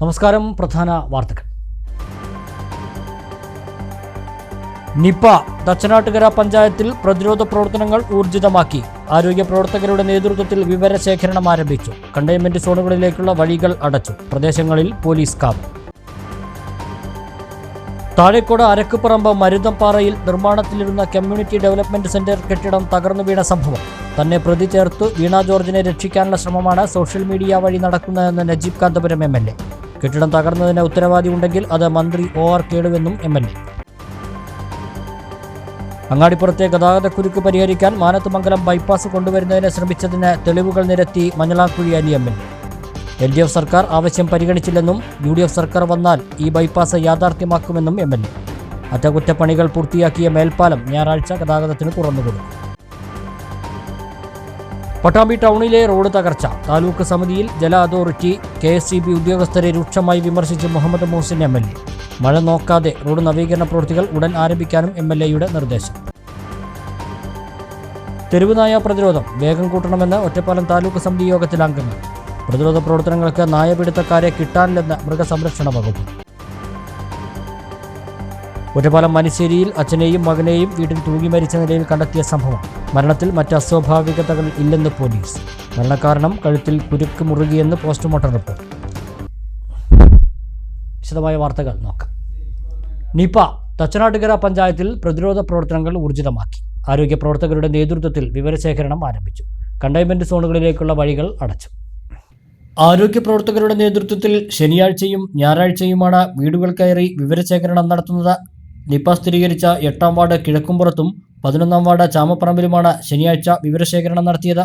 നമസ്കാരം. പ്രധാന വാർത്തകൾ. നിപ തച്ചനാട്ടുകര പഞ്ചായത്തിൽ പ്രതിരോധ പ്രവർത്തനങ്ങൾ ഊർജിതമാക്കി. ആരോഗ്യ പ്രവർത്തകരുടെ നേതൃത്വത്തിൽ വിവരശേഖരണം ആരംഭിച്ചു. കണ്ടെയ്ൻമെന്റ് സോണുകളിലേക്കുള്ള വഴികൾ അടച്ചു. പ്രദേശങ്ങളിൽ പോലീസ് കാവൽ. താഴേക്കോട് അരക്കുപറമ്പ് മരുതംപാറയിൽ നിർമ്മാണത്തിലിരുന്ന കമ്മ്യൂണിറ്റി ഡെവലപ്മെന്റ് സെന്റർ കെട്ടിടം തകർന്നു വീണ സംഭവം. തന്നെ പ്രതി ചേർത്ത് വീണ ജോർജിനെ രക്ഷിക്കാനുള്ള ശ്രമമാണ് സോഷ്യൽ മീഡിയ വഴി നടക്കുന്നതെന്ന് നജീബ് കാന്തപുരം MLA. കെട്ടിടം തകർന്നതിന് ഉത്തരവാദി ഉണ്ടെങ്കിൽ അത് മന്ത്രി OR കേളുവെന്നും MLA. അങ്ങാടിപ്പുറത്തെ ഗതാഗതക്കുരുക്ക് പരിഹരിക്കാൻ മാനത്തുമംഗലം ബൈപ്പാസ് കൊണ്ടുവരുന്നതിന് ശ്രമിച്ചതിന് തെളിവുകൾ നിരത്തി മഞ്ഞളാക്കുഴി അലി MLA. LDF സർക്കാർ ആവശ്യം പരിഗണിച്ചില്ലെന്നും UDF സർക്കാർ വന്നാൽ ഈ ബൈപ്പാസ് യാഥാർത്ഥ്യമാക്കുമെന്നും MLA. അറ്റകുറ്റപ്പണികൾ പൂർത്തിയാക്കിയ മേൽപ്പാലം ഞായറാഴ്ച ഗതാഗതത്തിന് തുറന്നുകൊടുക്കും. പട്ടാമ്പി ടൗണിലെ റോഡ് തകർച്ച. താലൂക്ക് സമിതിയിൽ ജല അതോറിറ്റി KSEB ഉദ്യോഗസ്ഥരെ രൂക്ഷമായി വിമർശിച്ച് മുഹമ്മദ് മുഹസിൻ MLA. മഴ നോക്കാതെ റോഡ് നവീകരണ പ്രവൃത്തികൾ ഉടൻ ആരംഭിക്കാനും MLAയുടെ നിർദ്ദേശം. തെരുവുനായ പ്രതിരോധം വേഗം കൂട്ടണമെന്ന് ഒറ്റപ്പാലം താലൂക്ക് സമിതി യോഗത്തിൽ അംഗങ്ങൾ. പ്രതിരോധ പ്രവർത്തനങ്ങൾക്ക് നായപിടുത്തക്കാരെ കിട്ടാനില്ലെന്ന് മൃഗസംരക്ഷണ വകുപ്പ്. ഒറ്റപ്പാലം മനിശ്ശേരിയിൽ അച്ഛനെയും മകനെയും വീട്ടിൽ തൂങ്ങി മരിച്ച നിലയിൽ കണ്ടെത്തിയ സംഭവം. മരണത്തിൽ മറ്റ് അസ്വാഭാവികതകൾ ഇല്ലെന്ന് പോലീസ്. മരണകാരണം കഴുത്തിൽ കുരുക്ക് മുറുകിയെന്ന് പോസ്റ്റ്മോർട്ടം റിപ്പോർട്ട്. വിശദമായ വാർത്തകൾ നോക്കാം. നിപ തച്ചനാട്ടുകര പഞ്ചായത്തിൽ പ്രതിരോധ പ്രവർത്തനങ്ങൾ ഊർജിതമാക്കി. ആരോഗ്യ പ്രവർത്തകരുടെ നേതൃത്വത്തിൽ വിവരശേഖരണം ആരംഭിച്ചു. കണ്ടെയ്ൻമെന്റ് സോണുകളിലേക്കുള്ള വഴികൾ അടച്ചു. ആരോഗ്യ പ്രവർത്തകരുടെ നേതൃത്വത്തിൽ ശനിയാഴ്ചയും ഞായറാഴ്ചയുമാണ് വീടുകൾ കയറി വിവരശേഖരണം നടത്തുന്നത്. നിപ സ്ഥിരീകരിച്ച 8-ാം വാർഡ് കിഴക്കുംപുറത്തും 11-ാം വാർഡ് ചാമപ്പറമ്പിലുമാണ് ശനിയാഴ്ച വിവരശേഖരണം നടത്തിയത്.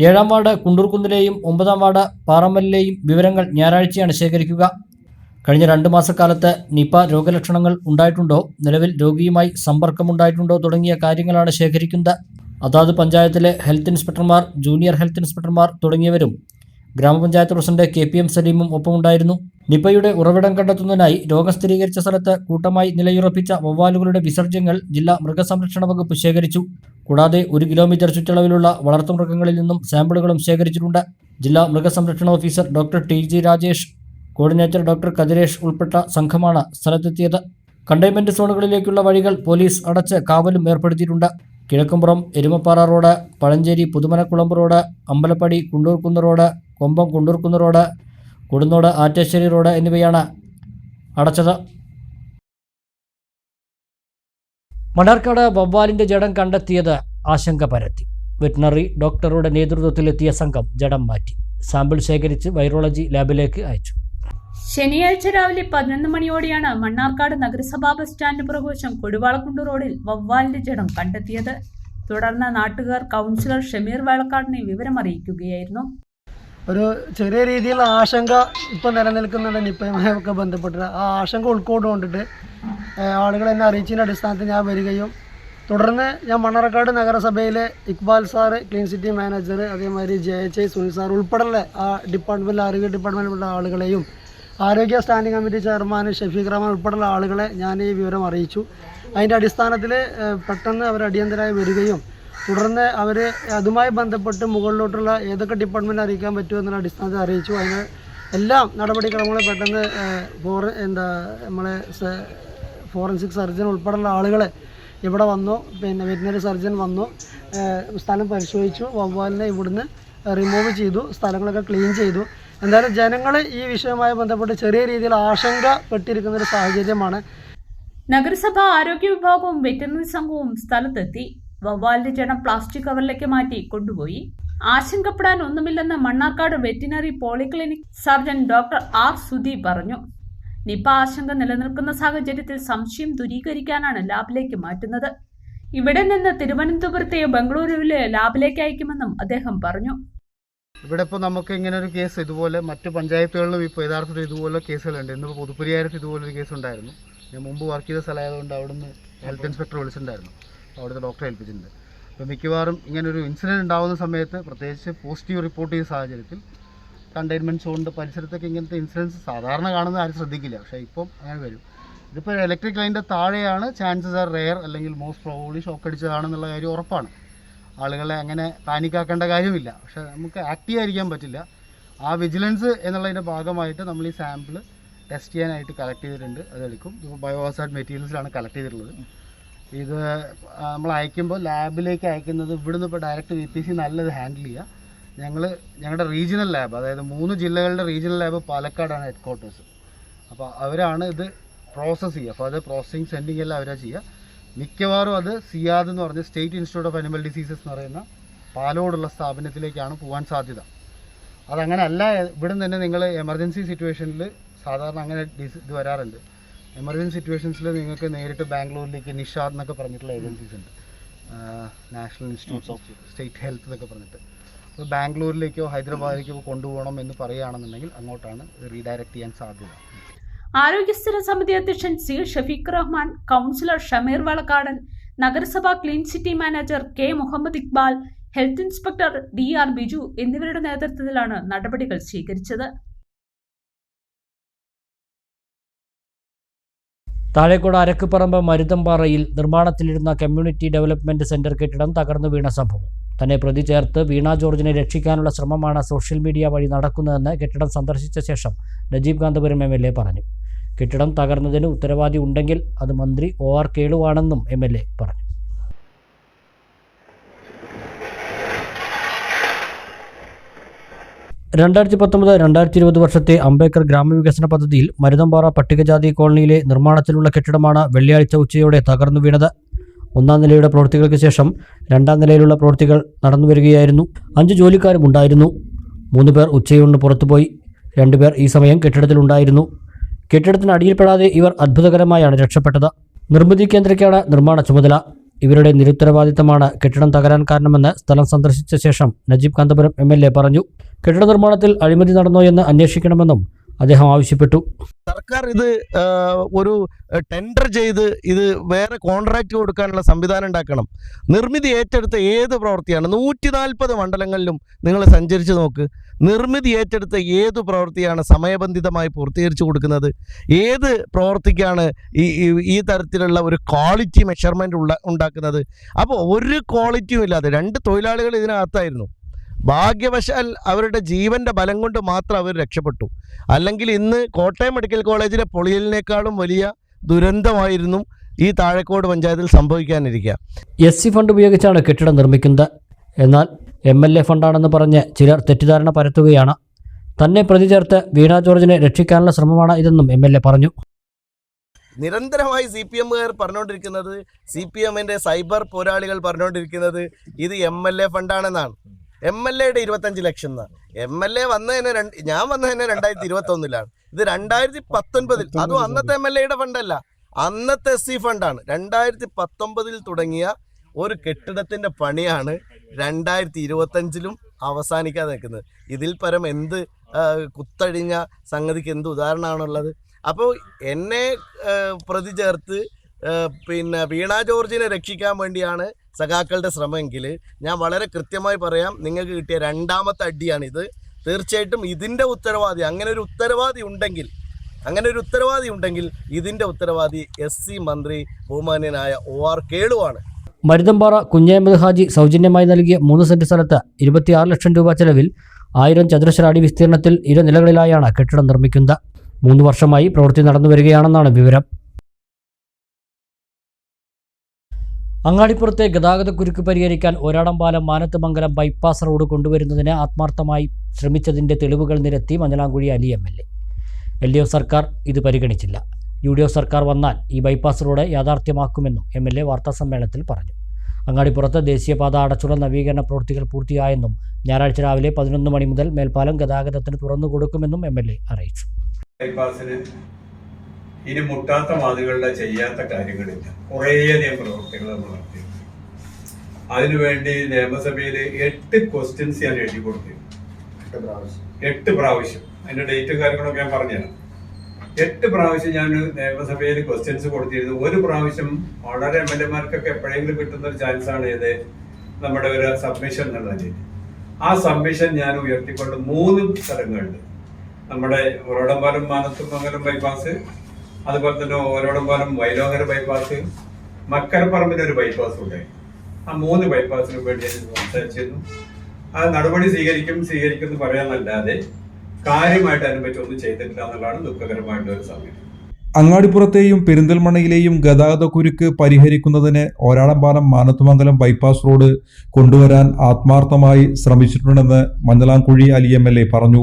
7-ാം വാർഡ് കുണ്ടൂർക്കുന്നിലെയും 9-ാം വാർഡ് പാറമ്മലിലെയും വിവരങ്ങൾ ഞായറാഴ്ചയാണ് ശേഖരിക്കുക. കഴിഞ്ഞ 2 മാസക്കാലത്ത് നിപ രോഗലക്ഷണങ്ങൾ ഉണ്ടായിട്ടുണ്ടോ, നിലവിൽ രോഗിയുമായി സമ്പർക്കമുണ്ടായിട്ടുണ്ടോ തുടങ്ങിയ കാര്യങ്ങളാണ് ശേഖരിക്കുന്നത്. അതാത് പഞ്ചായത്തിലെ ഹെൽത്ത് ഇൻസ്പെക്ടർമാർ, ജൂനിയർ ഹെൽത്ത് ഇൻസ്പെക്ടർമാർ തുടങ്ങിയവരും ഗ്രാമപഞ്ചായത്ത് പ്രസിഡന്റ് KPM സലീമും ഒപ്പമുണ്ടായിരുന്നു. നിപയുടെ ഉറവിടം കണ്ടെത്തുന്നതിനായി രോഗം സ്ഥിരീകരിച്ച സ്ഥലത്ത് കൂട്ടമായി നിലയുറപ്പിച്ച വവ്വാലുകളുടെ വിസർജ്യങ്ങൾ ജില്ലാ മൃഗസംരക്ഷണ വകുപ്പ് ശേഖരിച്ചു. കൂടാതെ 1 കിലോമീറ്റർ ചുറ്റളവിലുള്ള വളർത്തുമൃഗങ്ങളിൽ നിന്നും സാമ്പിളുകളും ശേഖരിച്ചിട്ടുണ്ട്. ജില്ലാ മൃഗസംരക്ഷണ officer doctor TG Rajesh, coordinator doctor Kathiresh ഉൾപ്പെട്ട സംഘമാണ് സ്ഥലത്തെത്തിയത്. കണ്ടെയ്ൻമെന്റ് സോണുകളിലേക്കുള്ള വഴികൾ പോലീസ് അടച്ച് കാവലും ഏർപ്പെടുത്തിയിട്ടുണ്ട്. Kizhakkumpuram Erumappara road, Pazhanchery Puthumanakkulamb road, Ambalappadi Kundoorkunnu road, Kombam Kundoorkunnu road, Kodunnode Attasseri road എന്നിവയാണ് അടച്ചത്. മണ്ണാർക്കാട് വവ്വാലിന്റെ ജഡം കണ്ടെത്തിയത് ആശങ്ക പരത്തി. വെറ്റിനറി ഡോക്ടറുടെ നേതൃത്വത്തിലെത്തിയ സംഘം ജഡം മാറ്റി. സാമ്പിൾ ശേഖരിച്ച് വൈറോളജി ലാബിലേക്ക് അയച്ചു. ശനിയാഴ്ച രാവിലെ 11 മണിയോടെയാണ് മണ്ണാർക്കാട് നഗരസഭാ ബസ് സ്റ്റാൻഡ് പുറകുവശം കൊടുവാളക്കുണ്ട് റോഡിൽ വവ്വാലിന്റെ ജഡം കണ്ടെത്തിയത്. തുടർന്ന് നാട്ടുകാർ കൗൺസിലർ ഷമീർ വാഴക്കാടിനെ വിവരമറിയിക്കുകയായിരുന്നു. ഒരു ചെറിയ രീതിയിലുള്ള ആശങ്ക ഇപ്പോൾ നിലനിൽക്കുന്നുണ്ട്. നിപ്പയുമായൊക്കെ ബന്ധപ്പെട്ട് ആ ആശങ്ക ഉൾക്കൊണ്ടുകൊണ്ടിട്ട് ആളുകൾ എന്നെ അറിയിച്ചതിൻ്റെ അടിസ്ഥാനത്തിൽ ഞാൻ വരികയും തുടർന്ന് ഞാൻ മണ്ണാർക്കാട് നഗരസഭയിലെ Iqbal sir, clean city manager, അതേമാതിരി JHI സുനിൽ സാർ ഉൾപ്പെടെയുള്ള ആ ഡിപ്പാർട്ട്മെൻറ്റിൽ ആരോഗ്യ ഡിപ്പാർട്ട്മെൻറ്റിലുള്ള ആളുകളെയും ആരോഗ്യ standing committee chairman Shafeeq Rahman ഉൾപ്പെടെയുള്ള ആളുകളെ ഞാൻ ഈ വിവരം അറിയിച്ചു. അതിൻ്റെ അടിസ്ഥാനത്തിൽ പെട്ടെന്ന് അവർ അടിയന്തരമായി വരികയും തുടർന്ന് അവർ അതുമായി ബന്ധപ്പെട്ട് മുകളിലോട്ടുള്ള ഏതൊക്കെ ഡിപ്പാർട്ട്മെൻറ്റ് അറിയിക്കാൻ പറ്റുമെന്നുള്ള അടിസ്ഥാനത്തിൽ അറിയിച്ചു. അതിന് എല്ലാം നടപടിക്രമങ്ങൾ പെട്ടെന്ന് നമ്മളെ ഫോറൻസിക് സർജൻ ഉൾപ്പെടെയുള്ള ആളുകളെ ഇവിടെ വന്നു, പിന്നെ വെറ്റിനറി സർജൻ വന്നു, സ്ഥലം പരിശോധിച്ചു, വവ്വാലിനെ ഇവിടുന്ന് റിമൂവ് ചെയ്തു, സ്ഥലങ്ങളൊക്കെ ക്ലീൻ ചെയ്തു. എന്തായാലും ജനങ്ങൾ ഈ വിഷയവുമായി ബന്ധപ്പെട്ട് ചെറിയ രീതിയിൽ ആശങ്കപ്പെട്ടിരിക്കുന്നൊരു സാഹചര്യമാണ്. നഗരസഭ ആരോഗ്യ വിഭാഗവും വെറ്ററിനറി സംഘവും സ്ഥലത്തെത്തി. വവ്വാലിന്റെ ജഡം പ്ലാസ്റ്റിക് കവറിലേക്ക് മാറ്റി കൊണ്ടുപോയി. ആശങ്കപ്പെടാൻ ഒന്നുമില്ലെന്ന് Mannarkkad veterinary polyclinic surgeon doctor R Sudhi പറഞ്ഞു. നിപ ആശങ്ക നിലനിൽക്കുന്ന സാഹചര്യത്തിൽ സംശയം ദൂരീകരിക്കാനാണ് ലാബിലേക്ക് മാറ്റുന്നത്. ഇവിടെ നിന്ന് തിരുവനന്തപുരത്തെയോ ബംഗളൂരുവിലെയോ ലാബിലേക്ക് അയക്കുമെന്നും അദ്ദേഹം പറഞ്ഞു. ഇവിടെ ഇപ്പോൾ നമുക്ക് ഇങ്ങനെ ഒരു കേസ് ഇതുപോലെ മറ്റ് പഞ്ചായത്തുകളിലും ഇപ്പോൾ യഥാർത്ഥത്തിൽ ഇതുപോലെ കേസുകളുണ്ട്. ഇന്നിപ്പോൾ പുതുപ്പരിയാരത്ത് ഇതുപോലൊരു കേസ് ഉണ്ടായിരുന്നു. ഞാൻ മുമ്പ് വർക്ക് ചെയ്ത സ്ഥലമായതുകൊണ്ട് അവിടുന്ന് ഹെൽത്ത് ഇൻസ്പെക്ടർ വിളിച്ചിട്ടുണ്ടായിരുന്നു, അവിടുത്തെ ഡോക്ടറെ ഏൽപ്പിച്ചിട്ടുണ്ട്. അപ്പോൾ മിക്കവാറും ഇങ്ങനൊരു ഇൻസിഡൻറ്റ് ഉണ്ടാകുന്ന സമയത്ത്, പ്രത്യേകിച്ച് പോസിറ്റീവ് റിപ്പോർട്ട് ചെയ്ത സാഹചര്യത്തിൽ കണ്ടെയ്ൻമെൻറ്റ് സോണിൻ്റെ പരിസരത്തൊക്കെ ഇങ്ങനത്തെ ഇൻസിഡൻസ് സാധാരണ കാണുന്ന ആരും ശ്രദ്ധിക്കില്ല. പക്ഷേ ഇപ്പം അങ്ങനെ വരും. ഇതിപ്പോൾ ഇലക്ട്രിക് ലൈനിൻ്റെ താഴെയാണ്, ചാൻസസ് ആർ റെയർ, അല്ലെങ്കിൽ മോസ്റ്റ് പ്രോബബ്ലി ഷോക്ക് അടിച്ചതാണെന്നുള്ള കാര്യം ഉറപ്പാണ്. ആളുകളെ അങ്ങനെ പാനിക്കാക്കേണ്ട കാര്യമില്ല. പക്ഷേ നമുക്ക് ആക്റ്റീവ് ആയിരിക്കാൻ പറ്റില്ല. ആ വിജിലൻസ് എന്നുള്ളതിൻ്റെ ഭാഗമായിട്ട് നമ്മൾ ഈ സാമ്പിൾ ടെസ്റ്റ് ചെയ്യാനായിട്ട് കളക്ട് ചെയ്തിട്ടുണ്ട്. അതെടുക്കും. ഇപ്പോൾ ബയോഹാസാർഡ് മെറ്റീരിയൽസിലാണ് കളക്ട് ചെയ്തിട്ടുള്ളത്. ഇത് നമ്മൾ അയക്കുമ്പോൾ ലാബിലേക്ക് അയക്കുന്നത് ഇവിടുന്ന് ഇപ്പോൾ ഡയറക്റ്റ് VPC നല്ലത് ഹാൻഡിൽ ചെയ്യുക. ഞങ്ങളുടെ റീജിയണൽ ലാബ്, അതായത് 3 ജില്ലകളുടെ റീജിയണൽ ലാബ് പാലക്കാടാണ് ഹെഡ് ക്വാർട്ടേഴ്സ്. അപ്പോൾ അവരാണ് ഇത് പ്രോസസ്സ് ചെയ്യുക. അപ്പോൾ അത് പ്രോസസ്സിങ് സെൻഡിങ് എല്ലാം അവരാണ് ചെയ്യുക. മിക്കവാറും അത് സിയാദ് എന്ന് പറഞ്ഞ state institute of animal diseases എന്ന് പറയുന്ന പാലോടുള്ള സ്ഥാപനത്തിലേക്കാണ് പോകാൻ സാധ്യത. അതങ്ങനെ അല്ല, ഇവിടെ നിന്ന് തന്നെ നിങ്ങൾ എമർജൻസി സിറ്റുവേഷനിൽ സാധാരണ അങ്ങനെ ഇത് വരാറുണ്ട്. എമർജൻസി സിറ്റുവേഷൻസിൽ നിങ്ങൾക്ക് നേരിട്ട് ബാംഗ്ലൂരിലേക്ക് നിഷാദ് എന്നൊക്കെ പറഞ്ഞിട്ടുള്ള ഏജൻസീസ് ഉണ്ട്, national institutes of state health എന്നൊക്കെ പറഞ്ഞിട്ട്. അപ്പോൾ ബാംഗ്ലൂരിലേക്കോ ഹൈദരാബാദിലേക്കോ കൊണ്ടുപോകണം എന്ന് പറയുകയാണെന്നുണ്ടെങ്കിൽ അങ്ങോട്ടാണ് റീഡയറക്റ്റ് ചെയ്യാൻ സാധ്യത. ആരോഗ്യസ്ഥിര സമിതി അധ്യക്ഷൻ C. ഷഫീഖ് റഹ്മാൻ, കൗൺസിലർ ഷമീർ വളക്കാടൻ, നഗരസഭാ clean city manager K. Muhammad Iqbal, health inspector DR Biju എന്നിവരുടെ നേതൃത്വത്തിലാണ് നടപടികൾ സ്വീകരിച്ചത്. താഴേക്കോട് അരക്കുപറമ്പ് മരുതമ്പാറയിൽ നിർമ്മാണത്തിലിരുന്ന കമ്മ്യൂണിറ്റി ഡെവലപ്മെന്റ് സെന്റർ കെട്ടിടം തകർന്നു വീണ സംഭവം. തന്നെ പ്രതി ചേർത്ത് വീണ ജോർജിനെ രക്ഷിക്കാനുള്ള ശ്രമമാണ് സോഷ്യൽ മീഡിയ വഴി നടക്കുന്നതെന്ന് കെട്ടിടം സന്ദർശിച്ച ശേഷം നജീബ് കാന്തപുരം MLA പറഞ്ഞു. കെട്ടിടം തകർന്നതിന് ഉത്തരവാദി ഉണ്ടെങ്കിൽ അത് മന്ത്രി OR കേളുവാണെന്നും MLA പറഞ്ഞു. (2019-2020) വർഷത്തെ അംബേദ്കർ ഗ്രാമവികസന പദ്ധതിയിൽ മരുതമ്പാറ പട്ടികജാതി കോളനിയിലെ നിർമ്മാണത്തിലുള്ള കെട്ടിടമാണ് വെള്ളിയാഴ്ച ഉച്ചയോടെ തകർന്നു വീണത്. 1-ാം നിലയുടെ പ്രവൃത്തികൾക്ക് ശേഷം 2-ാം നിലയിലുള്ള പ്രവൃത്തികൾ നടന്നുവരികയായിരുന്നു. 5 ജോലിക്കാരും ഉണ്ടായിരുന്നു. 3 പേർ ഉച്ചയൂണിന് പുറത്തുപോയി. 2 പേർ ഈ സമയം കെട്ടിടത്തിലുണ്ടായിരുന്നു. കെട്ടിടത്തിന് അടിയിൽപ്പെടാതെ ഇവർ അത്ഭുതകരമായാണ് രക്ഷപ്പെട്ടത്. നിർമ്മിതി കേന്ദ്രയ്ക്കാണ് നിർമ്മാണ ചുമതല. ഇവരുടെ നിരുത്തരവാദിത്തമാണ് കെട്ടിടം തകരാൻ കാരണമെന്ന് സ്ഥലം സന്ദർശിച്ച ശേഷം നജീബ് കാന്തപുരം MLA പറഞ്ഞു. കെട്ടിട നിർമ്മാണത്തിൽ അഴിമതി നടന്നോ എന്ന് അന്വേഷിക്കണമെന്നും അദ്ദേഹം ആവശ്യപ്പെട്ടു. സർക്കാർ ഇത് ഒരു ടെൻഡർ ചെയ്ത് ഇത് വേറെ കോൺട്രാക്റ്റ് കൊടുക്കാനുള്ള സംവിധാനം ഉണ്ടാക്കണം. നിർമ്മിതി ഏറ്റെടുത്ത ഏത് പ്രവൃത്തിയാണ് 140 മണ്ഡലങ്ങളിലും നിങ്ങൾ സഞ്ചരിച്ച് നോക്ക്. നിർമ്മിതി ഏറ്റെടുത്ത ഏത് പ്രവൃത്തിയാണ് സമയബന്ധിതമായി പൂർത്തീകരിച്ചു കൊടുക്കുന്നത്? ഏത് പ്രവൃത്തിക്കാണ് ഈ തരത്തിലുള്ള ഒരു ക്വാളിറ്റി മെഷർമെൻറ്റ് ഉണ്ടാക്കുന്നത്? അപ്പോൾ ഒരു ക്വാളിറ്റിയും ഇല്ലാതെ 2 തൊഴിലാളികൾ ഇതിനകത്തായിരുന്നു. ഭാഗ്യവശാൽ അവരുടെ ജീവൻ്റെ ബലം കൊണ്ട് മാത്രം അവർ രക്ഷപ്പെട്ടു. അല്ലെങ്കിൽ ഇന്ന് കോട്ടയം മെഡിക്കൽ കോളേജിലെ പൊളിയലിനേക്കാളും വലിയ ദുരന്തമായിരുന്നു ഈ താഴേക്കോട് പഞ്ചായത്തിൽ സംഭവിക്കാനിരിക്കുക. SC ഫണ്ട് ഉപയോഗിച്ചാണ് കെട്ടിടം നിർമ്മിക്കുന്നത്. എന്നാൽ MLA ഫണ്ടാണെന്ന് പറഞ്ഞ് ചിലർ തെറ്റിദ്ധാരണ പരത്തുകയാണ്. തന്നെ പ്രതി ചേർത്ത് വീണ ജോർജിനെ രക്ഷിക്കാനുള്ള ശ്രമമാണ് ഇതെന്നും MLA പറഞ്ഞു. നിരന്തരമായി CPMകാർ പറഞ്ഞുകൊണ്ടിരിക്കുന്നത്, CPMൻ്റെ സൈബർ പോരാളികൾ പറഞ്ഞുകൊണ്ടിരിക്കുന്നത് ഇത് MLA ഫണ്ടാണെന്നാണ്. MLAയുടെ 25 ലക്ഷം എന്നാണ്. MLA വന്നതിന് ഞാൻ വന്നതിന് 2021-ലാണ്. ഇത് 2019, അതും അന്നത്തെ MLAയുടെ ഫണ്ടല്ല, അന്നത്തെ SC ഫണ്ടാണ്. 2019 തുടങ്ങിയ ഒരു കെട്ടിടത്തിൻ്റെ പണിയാണ് 2025 അവസാനിക്കാതെ നിൽക്കുന്നത്. ഇതിൽ പരം എന്ത് കുത്തഴിഞ്ഞ സംഗതിക്ക് എന്ത് ഉദാഹരണമാണുള്ളത്? അപ്പോൾ എന്നെ പ്രതി ചേർത്ത് വീണ ജോർജിനെ രക്ഷിക്കാൻ വേണ്ടിയാണ് സഖാക്കളുടെ ശ്രമമെങ്കിൽ ഞാൻ വളരെ കൃത്യമായി പറയാം, നിങ്ങൾക്ക് കിട്ടിയ 2ാമത്തെ അടിയാണിത്. തീർച്ചയായിട്ടും ഇതിൻ്റെ ഉത്തരവാദി, അങ്ങനെ ഒരു ഉത്തരവാദി ഉണ്ടെങ്കിൽ ഇതിൻ്റെ ഉത്തരവാദി SC മന്ത്രി ബഹുമാന്യനായ OR കേളുവാണ്. മരുതമ്പാറ കുഞ്ഞഹമ്മദ് ഹാജി സൗജന്യമായി നൽകിയ 3 സെന്റ് സ്ഥലത്ത് 26 ലക്ഷം രൂപ ചെലവിൽ 1000 ചതുരശ്ര അടി വിസ്തീർണത്തിൽ 2 നിലകളിലായാണ് കെട്ടിടം നിർമ്മിക്കുന്നത്. 3 വർഷമായി പ്രവൃത്തി നടന്നുവരികയാണെന്നാണ് വിവരം. അങ്ങാടിപ്പുറത്തെ ഗതാഗതക്കുരുക്ക് പരിഹരിക്കാൻ ഒരാടംപാലം മാനത്തുമംഗലം ബൈപ്പാസ് റോഡ് കൊണ്ടുവരുന്നതിന് ആത്മാർത്ഥമായി ശ്രമിച്ചതിൻ്റെ തെളിവുകൾ നിരത്തി മഞ്ഞളാംകുഴി അലി MLA. LDF സർക്കാർ ഇത് പരിഗണിച്ചില്ല. UDF സർക്കാർ വന്നാൽ ഈ ബൈപ്പാസ് റോഡ് യാഥാർത്ഥ്യമാക്കുമെന്നും MLA വാർത്താസമ്മേളനത്തിൽ പറഞ്ഞു. അങ്ങാടിപ്പുറത്ത് ദേശീയപാത അടച്ചുള്ള നവീകരണ പ്രവൃത്തികൾ പൂർത്തിയായെന്നും ഞായറാഴ്ച രാവിലെ 11 മണി മുതൽ മേൽപ്പാലം ഗതാഗതത്തിന് തുറന്നു കൊടുക്കുമെന്നും MLA അറിയിച്ചു. ബൈപ്പാസിന് ഇനി മുട്ടാത്ത വാതികളുടെ ചെയ്യാത്ത കാര്യങ്ങളില്ല. കുറേയധികം പ്രവൃത്തികൾ നമ്മൾ നടത്തി. അതിനുവേണ്ടി നിയമസഭയിൽ 8 ക്വസ്റ്റ്യൻസ് ഞാൻ എഴുതി കൊടുത്തിരുന്നു. 8 പ്രാവശ്യം. അതിൻ്റെ ഡേറ്റ് കാര്യങ്ങളൊക്കെ ഞാൻ പറഞ്ഞുതരാം. 8 പ്രാവശ്യം ഞാൻ നിയമസഭയിൽ ക്വസ്റ്റ്യൻസ് കൊടുത്തിരുന്നു. ഒരു പ്രാവശ്യം വളരെ MLAമാർക്കൊക്കെ എപ്പോഴെങ്കിലും കിട്ടുന്ന ഒരു ചാൻസാണ് ഇത് നമ്മുടെ ഒരു സബ്മിഷൻ എന്നുള്ളത്. ആ സബ്മിഷൻ ഞാൻ ഉയർത്തിക്കൊണ്ട് 3 സ്ഥലങ്ങളുണ്ട്. നമ്മുടെ ഒരോടംപാലം മാനത്തുമംഗലം ബൈപ്പാസ്, അതുപോലെ തന്നെ ഓരോടംപാലം വൈലോങ്ങര ബൈപ്പാസ്, മക്കരപ്പറമ്പിലൊരു ബൈപ്പാസ് ഉണ്ടായി. ആ 3 ബൈപ്പാസിന് വേണ്ടി സംസാരിച്ചിരുന്നു. അത് നടപടി സ്വീകരിക്കും എന്ന് പറയാനല്ലാതെ കാര്യമായിട്ട് അതിനെപ്പറ്റി ഒന്നും ചെയ്തിട്ടില്ല എന്നുള്ളതാണ് ദുഃഖകരമായിട്ടുള്ള ഒരു സമയം. അങ്ങാടിപ്പുറത്തെയും പെരിന്തൽമണ്ണയിലെയും ഗതാഗതക്കുരുക്ക് പരിഹരിക്കുന്നതിന് ഒരാളംപാലം മാനത്തുമംഗലം ബൈപ്പാസ് റോഡ് കൊണ്ടുവരാൻ ആത്മാർത്ഥമായി ശ്രമിച്ചിട്ടുണ്ടെന്ന് മഞ്ഞളാംകുഴി അലി MLA പറഞ്ഞു.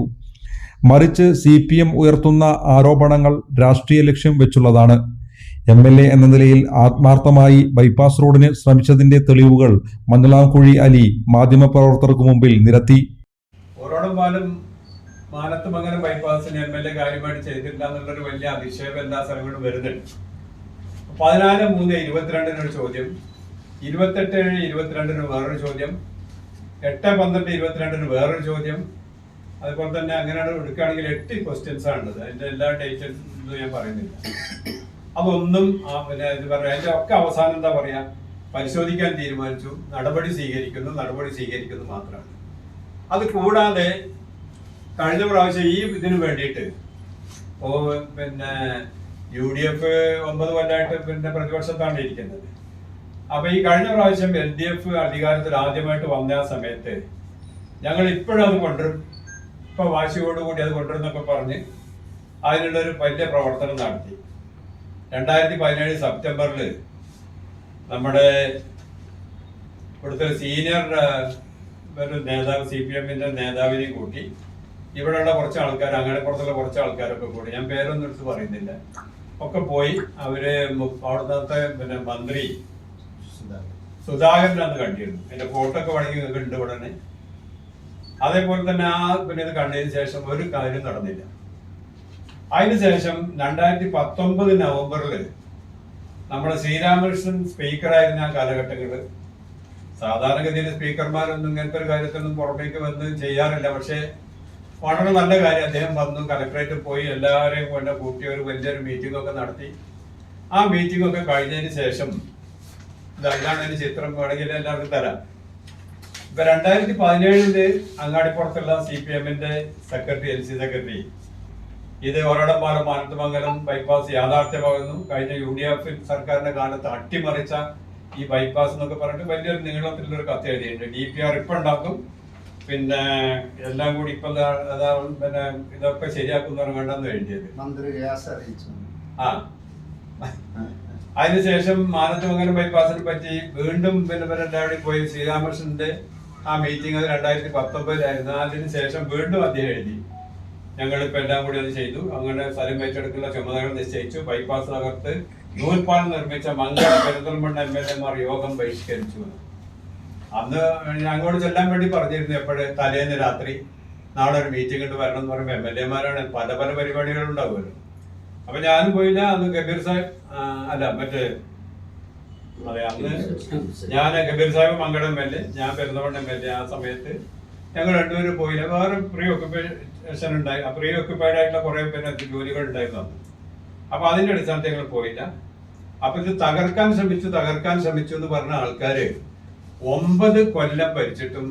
മറിച്ച് CPM ഉയർത്തുന്ന ആരോപണങ്ങൾ രാഷ്ട്രീയ ലക്ഷ്യം വെച്ചുള്ളതാണ്. MLA എന്ന നിലയിൽ ആത്മാർത്ഥമായി ബൈപ്പാസ് റോഡിന് ശ്രമിച്ചതിന്റെ തെളിവുകൾ മഞ്ഞളാംകുഴി അലി മാധ്യമപ്രവർത്തകർക്ക് മുമ്പിൽ നിരത്തി. മാനത്തുമംഗലം ബൈപ്പാസിന് MLA കാര്യമായിട്ട് ചെയ്തിട്ടില്ല എന്നുള്ളൊരു വലിയ അതിശയം എല്ലാ സ്ഥലങ്ങളും വരുന്നുണ്ട്. 14/3/22 ഒരു ചോദ്യം, 28/7/22 വേറൊരു ചോദ്യം, 8/12/22 വേറൊരു ചോദ്യം. അതുപോലെ തന്നെ അങ്ങനെയാണ് എടുക്കുകയാണെങ്കിൽ 8 ക്വസ്റ്റ്യൻസ് ആണുള്ളത്. അതിന്റെ എല്ലാ ഡേറ്റും ഞാൻ പറയുന്നില്ല. അതൊന്നും പിന്നെ എന്താ പറയുക, അതിന്റെ ഒക്കെ അവസാനം എന്താ പറയാ, പരിശോധിക്കാൻ തീരുമാനിച്ചു, നടപടി സ്വീകരിക്കുന്നു മാത്രമാണ്. അത് കൂടാതെ കഴിഞ്ഞ പ്രാവശ്യം ഈ ഇതിന് വേണ്ടിയിട്ട് പിന്നെ UDF 9 കൊല്ലമായിട്ട് പിന്നെ പ്രതിപക്ഷത്താണ് ഇരിക്കുന്നത്. അപ്പൊ ഈ കഴിഞ്ഞ പ്രാവശ്യം LDF അധികാരത്തിൽ ആദ്യമായിട്ട് വന്ന ആ സമയത്ത് ഞങ്ങൾ ഇപ്പോഴും അത് കൊണ്ടുവരും, ഇപ്പൊ വാശിയോടുകൂടി അത് കൊണ്ടുവരുന്നൊക്കെ പറഞ്ഞ് അതിനുള്ളൊരു വലിയ പ്രവർത്തനം നടത്തി. 2017 സെപ്റ്റംബറിൽ നമ്മുടെ ഇവിടുത്തെ സീനിയർ ഒരു നേതാവ് CPM-ന്റെ നേതാവിനെയും കൂട്ടി ഇവിടെയുള്ള കുറച്ച് ആൾക്കാർ, അങ്ങാടിപ്പുറത്തുള്ള കുറച്ച് ആൾക്കാരൊക്കെ കൂടി, ഞാൻ പേരൊന്നും എടുത്ത് പറയുന്നില്ല, ഒക്കെ പോയി അവര് അവിടുത്തെ പിന്നെ മന്ത്രി സുധാകരൻ അന്ന് കണ്ടിരുന്നു. എന്റെ ഫോട്ടോ ഒക്കെ വേണമെങ്കിൽ ഉണ്ട് ഉടനെ. അതേപോലെ തന്നെ പിന്നെ ഇത് കണ്ടതിന് ശേഷം ഒരു കാര്യം നടന്നില്ല. അതിനുശേഷം 2019 നവംബറിൽ നമ്മുടെ ശ്രീരാമകൃഷ്ണൻ സ്പീക്കറായിരുന്ന ആ കാലഘട്ടങ്ങളിൽ, സാധാരണഗതിയിൽ സ്പീക്കർമാരൊന്നും ഇങ്ങനത്തെ ഒരു കാര്യത്തിനൊന്നും പുറമേക്ക് വന്ന് ചെയ്യാറില്ല, പക്ഷെ വളരെ നല്ല കാര്യം, അദ്ദേഹം വന്നു കളക്ടറേറ്റിൽ പോയി എല്ലാവരെയും കൊണ്ട് കൂട്ടി ഒരു വലിയൊരു മീറ്റിംഗ് ഒക്കെ നടത്തി. ആ മീറ്റിംഗ് ഒക്കെ കഴിഞ്ഞതിന് ശേഷം ഇതാണ് അതിന് ചിത്രം, വേണമെങ്കിൽ എല്ലാവർക്കും തരാം. ഇപ്പൊ 2017 അങ്ങാടിപ്പുറത്തുള്ള CPM-ന്റെ സെക്രട്ടറി, LC സെക്രട്ടറി, ഇത് ഒരടംപാലം മാനത്തുമംഗലം ബൈപ്പാസ് യാഥാർത്ഥ്യമാകുന്നു, കഴിഞ്ഞ UDF സർക്കാരിന്റെ കാലത്ത് അട്ടിമറിച്ച ഈ ബൈപ്പാസ് എന്നൊക്കെ പറഞ്ഞിട്ട് വലിയൊരു നീളത്തിലുള്ള ഒരു കത്ത് എഴുതിയിട്ടുണ്ട്. DPR ഇപ്പൊ ഉണ്ടാക്കും, പിന്നെ എല്ലാം കൂടി ഇപ്പൊ പിന്നെ ഇതൊക്കെ ശരിയാക്കുന്നവർ വേണ്ടെന്ന് എഴുതിയത് അതിനുശേഷം മാനത്തുമംഗലം ബൈപ്പാസിനെ പറ്റി വീണ്ടും പിന്നെ എല്ലാവരും പോയി ശ്രീരാമകൃഷ്ണന്റെ ആ മീറ്റിംഗ് 2019 അതിനുശേഷം വീണ്ടും അദ്ദേഹം എഴുതി, ഞങ്ങളിപ്പോ എല്ലാം കൂടി അത് ചെയ്തു, അങ്ങനെ സ്ഥലം ഏറ്റെടുക്കുന്ന ചുമതലകൾ നിശ്ചയിച്ചു, ബൈപ്പാസ് തകർത്ത് നൂൽപ്പാലം നിർമ്മിച്ച മംഗള പെരിന്തൽമണ്ണ MLA-മാർ യോഗം ബഹിഷ്കരിച്ചു. അന്ന് ഞങ്ങളോട് ചെല്ലാൻ വേണ്ടി പറഞ്ഞിരുന്നു, എപ്പോഴും തലേന്ന് രാത്രി നാളെ ഒരു മീറ്റിംഗ് ഉണ്ട് വരണം എന്ന് പറയുമ്പോൾ MLA-മാരാണ്, പല പരിപാടികൾ ഉണ്ടാവുമല്ലോ. അപ്പൊ ഞാനും പോയില്ല. അന്ന് കബീർ സാഹിബ് അന്ന് ഞാൻ കബീർ സാഹിബ് മംഗളം MLA, ഞാൻ പെരുന്തൽമണ്ണ MLA. ആ സമയത്ത് ഞങ്ങൾ രണ്ടുപേരും പോയില്ല. വേറെ പ്രീ ഓക്യുപ്പേഷൻ ഉണ്ടായി, പ്രീ ഓക്യുപ്പൈഡ് ആയിട്ടുള്ള കുറെ പിന്നെ ജോലികൾ ഉണ്ടായിരുന്നു അന്ന്. അപ്പൊ അതിന്റെ അടിസ്ഥാനത്തിൽ ഞങ്ങൾ പോയില്ല. അപ്പൊ ഇത് തകർക്കാൻ ശ്രമിച്ചു എന്ന് പറഞ്ഞ ആൾക്കാര് 9 കൊല്ലം ഭരിച്ചിട്ടും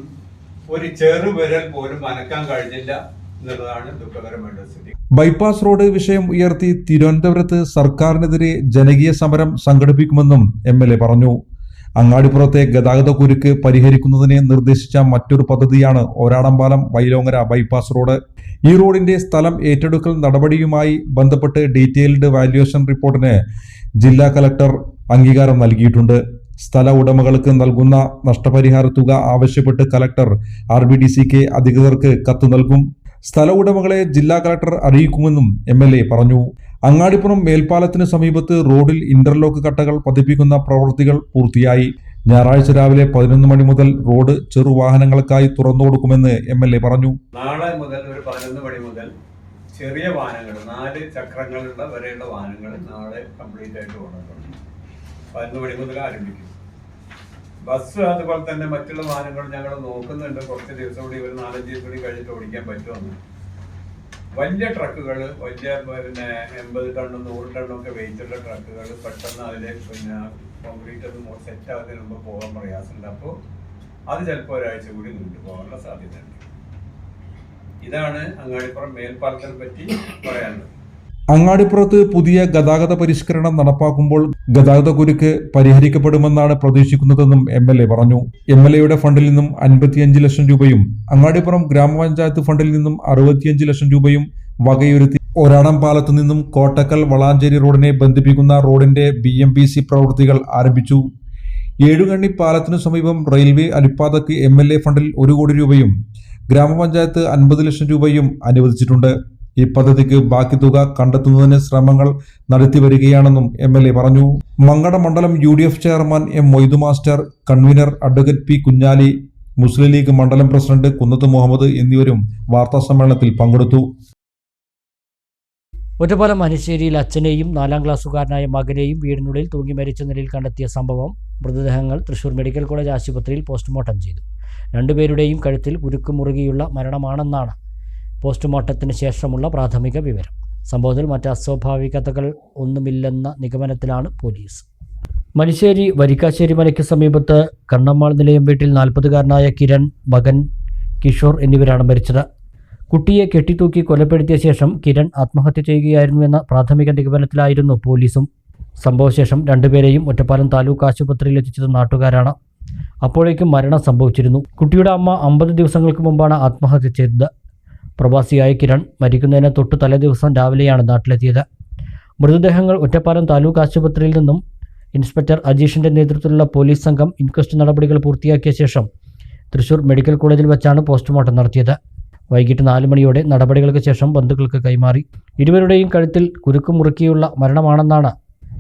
ഒരു ചെറുവിരൽ പോലും അനക്കാൻ കഴിഞ്ഞില്ല എന്നുള്ളതാണ് ദുഃഖകരമായ സ്ഥിതി. ബൈപ്പാസ് റോഡ് വിഷയം ഉയർത്തി തിരുവനന്തപുരത്ത് സർക്കാരിനെതിരെ ജനകീയ സമരം സംഘടിപ്പിക്കുമെന്നും MLA പറഞ്ഞു. അങ്ങാടിപ്പുറത്തെ ഗതാഗതക്കുരുക്ക് പരിഹരിക്കുന്നതിന് നിർദ്ദേശിച്ച മറ്റൊരു പദ്ധതിയാണ് ഒരാടംപാലം വൈലോങ്ങര ബൈപ്പാസ് റോഡ്. ഈ റോഡിന്റെ സ്ഥലം ഏറ്റെടുക്കൽ നടപടിയുമായി ബന്ധപ്പെട്ട് ഡീറ്റെയിൽഡ് വാല്യുവേഷൻ റിപ്പോർട്ടിന് ജില്ലാ കലക്ടർ അംഗീകാരം നൽകിയിട്ടുണ്ട്. സ്ഥല ഉടമകൾക്ക് നൽകുന്ന നഷ്ടപരിഹാര തുക ആവശ്യപ്പെട്ട് കലക്ടർ RBDCK അധികൃതർക്ക് കത്ത് നൽകും. സ്ഥല ഉടമകളെ ജില്ലാ കലക്ടർ അറിയിക്കുമെന്നും MLA പറഞ്ഞു. അങ്ങാടിപ്പുറം മേൽപ്പാലത്തിന് സമീപത്ത് റോഡിൽ ഇന്റർലോക്ക് കട്ടകൾ പതിപ്പിക്കുന്ന പ്രവൃത്തികൾ പൂർത്തിയായി. ഞായറാഴ്ച രാവിലെ 11 മണി മുതൽ റോഡ് ചെറുവാഹനങ്ങൾക്കായി തുറന്നു കൊടുക്കുമെന്ന് MLA പറഞ്ഞു. നാളെ മുതൽ ഒരു 11 മണി മുതൽ ചെറിയ വാഹനങ്ങൾ, 4 ചക്രങ്ങളുള്ള വരെയുള്ള വാഹനങ്ങൾ നാളെ കംപ്ലീറ്റ് ആയിട്ട് ഓടുന്നുണ്ട്. 11 മണി മുതൽ ആരംഭിക്കും. ബസ് അതുപോലെ തന്നെ മറ്റുള്ള വാഹനങ്ങൾ ഞങ്ങൾ നോക്കുന്നുണ്ട്. കുറച്ച് ദിവസം കൂടി, ഒരു 4-5 ദിവസം കൂടി കഴിഞ്ഞിട്ട് ഓടിക്കാൻ പറ്റുമെന്ന്. വലിയ ട്രക്കുകൾ, വലിയ പിന്നെ 80 ടണ്ണും 100 ടണ്ണും ഒക്കെ വെയിറ്റുള്ള ട്രക്കുകൾ പെട്ടെന്ന് അതിലെ പിന്നെ കോൺക്രീറ്റ് ഒന്നും സെറ്റ് ആവുന്നതിന് മുമ്പ് പോകാൻ പ്രയാസമുണ്ട്. അപ്പോൾ അത് ചിലപ്പോൾ ഒരാഴ്ച കൂടി നീണ്ടു പോകാനുള്ള സാധ്യതയുണ്ട്. ഇതാണ് അങ്ങാടിപ്പുറം മേൽപ്പാലത്തിനെ പറ്റി പറയാനുള്ളത്. അങ്ങാടിപ്പുറത്ത് പുതിയ ഗതാഗത പരിഷ്കരണം നടപ്പാക്കുമ്പോൾ ഗതാഗതക്കുരുക്ക് പരിഹരിക്കപ്പെടുമെന്നാണ് പ്രതീക്ഷിക്കുന്നതെന്നും MLA പറഞ്ഞു. MLAയുടെ ഫണ്ടിൽ നിന്നും 55 ലക്ഷം രൂപയും അങ്ങാടിപ്പുറം ഗ്രാമപഞ്ചായത്ത് ഫണ്ടിൽ നിന്നും 65 ലക്ഷം രൂപയും വകയിരുത്തി ഒരാടം പാലത്തു നിന്നും കോട്ടക്കൽ വളാഞ്ചേരി റോഡിനെ ബന്ധിപ്പിക്കുന്ന റോഡിന്റെ BMPC പ്രവൃത്തികൾ ആരംഭിച്ചു. ഏഴുകണ്ണി പാലത്തിനു സമീപം റെയിൽവേ അടിപ്പാതയ്ക്ക് MLA ഫണ്ടിൽ 1 കോടി രൂപയും ഗ്രാമപഞ്ചായത്ത് 50 ലക്ഷം രൂപയും അനുവദിച്ചിട്ടുണ്ട്. ഈ പദ്ധതിക്ക് ബാക്കി തുക കണ്ടെത്തുന്നതിന് ശ്രമങ്ങൾ നടത്തിവരികയാണെന്നും MLA പറഞ്ഞു. മങ്കട മണ്ഡലം UDF chairman M. Moidu master, convener advocate P. Kunhali, Muslim League മണ്ഡലം പ്രസിഡന്റ് കുന്നത്ത് മുഹമ്മദ് എന്നിവരും വാർത്താസമ്മേളനത്തിൽ പങ്കെടുത്തു. ഒറ്റപ്പാലം മനശ്ശേരിയിൽ അച്ഛനെയും 4ാം ക്ലാസ്സുകാരനായ മകനെയും വീടിനുള്ളിൽ തൂങ്ങി മരിച്ച നിലയിൽ കണ്ടെത്തിയ സംഭവം. മൃതദേഹങ്ങൾ തൃശൂർ മെഡിക്കൽ കോളേജ് ആശുപത്രിയിൽ പോസ്റ്റ്മോർട്ടം ചെയ്തു. രണ്ടുപേരുടെയും കഴുത്തിൽ ഉരുക്ക് മുറുകിയുള്ള മരണമാണെന്നാണ് പോസ്റ്റ്മോർട്ടത്തിന് ശേഷമുള്ള പ്രാഥമിക വിവരം. സംഭവത്തിൽ മറ്റ് അസ്വാഭാവികതകൾ ഒന്നുമില്ലെന്ന നിഗമനത്തിലാണ് പോലീസ്. മനുശ്ശേരി വരിക്കാശ്ശേരി മലയ്ക്ക് സമീപത്ത് കണ്ണമ്മാൾ നിലയം വീട്ടിൽ 40-കാരനായ കിരൺ, മകൻ കിഷോർ എന്നിവരാണ് മരിച്ചത്. കുട്ടിയെ കെട്ടിത്തൂക്കി കൊലപ്പെടുത്തിയ ശേഷം കിരൺ ആത്മഹത്യ ചെയ്യുകയായിരുന്നുവെന്ന പ്രാഥമിക നിഗമനത്തിലായിരുന്നു പോലീസും. സംഭവശേഷം രണ്ടുപേരെയും ഒറ്റപ്പാലം താലൂക്ക് ആശുപത്രിയിൽ എത്തിച്ചത് നാട്ടുകാരാണ്. അപ്പോഴേക്കും മരണം സംഭവിച്ചിരുന്നു. കുട്ടിയുടെ അമ്മ 50 ദിവസങ്ങൾക്ക് മുമ്പാണ് ആത്മഹത്യ ചെയ്തത്. പ്രവാസിയായ കിരൺ മരിക്കുന്നതിന് തൊട്ട് തലേദിവസം രാവിലെയാണ് നാട്ടിലെത്തിയത്. മൃതദേഹങ്ങൾ ഒറ്റപ്പാലം താലൂക്ക് ആശുപത്രിയിൽ നിന്നും ഇൻസ്പെക്ടർ അജീഷിന്റെ നേതൃത്വത്തിലുള്ള പോലീസ് സംഘം ഇൻക്വസ്റ്റ് നടപടികൾ പൂർത്തിയാക്കിയ ശേഷം തൃശൂർ മെഡിക്കൽ കോളേജിൽ വെച്ചാണ് പോസ്റ്റ്മോർട്ടം നടത്തിയത്. വൈകിട്ട് 4 മണിയോടെ നടപടികൾക്ക് ശേഷം ബന്ധുക്കൾക്ക് കൈമാറി. ഇരുവരുടെയും കഴുത്തിൽ കുരുക്ക് മുറുക്കിയുള്ള മരണമാണെന്നാണ്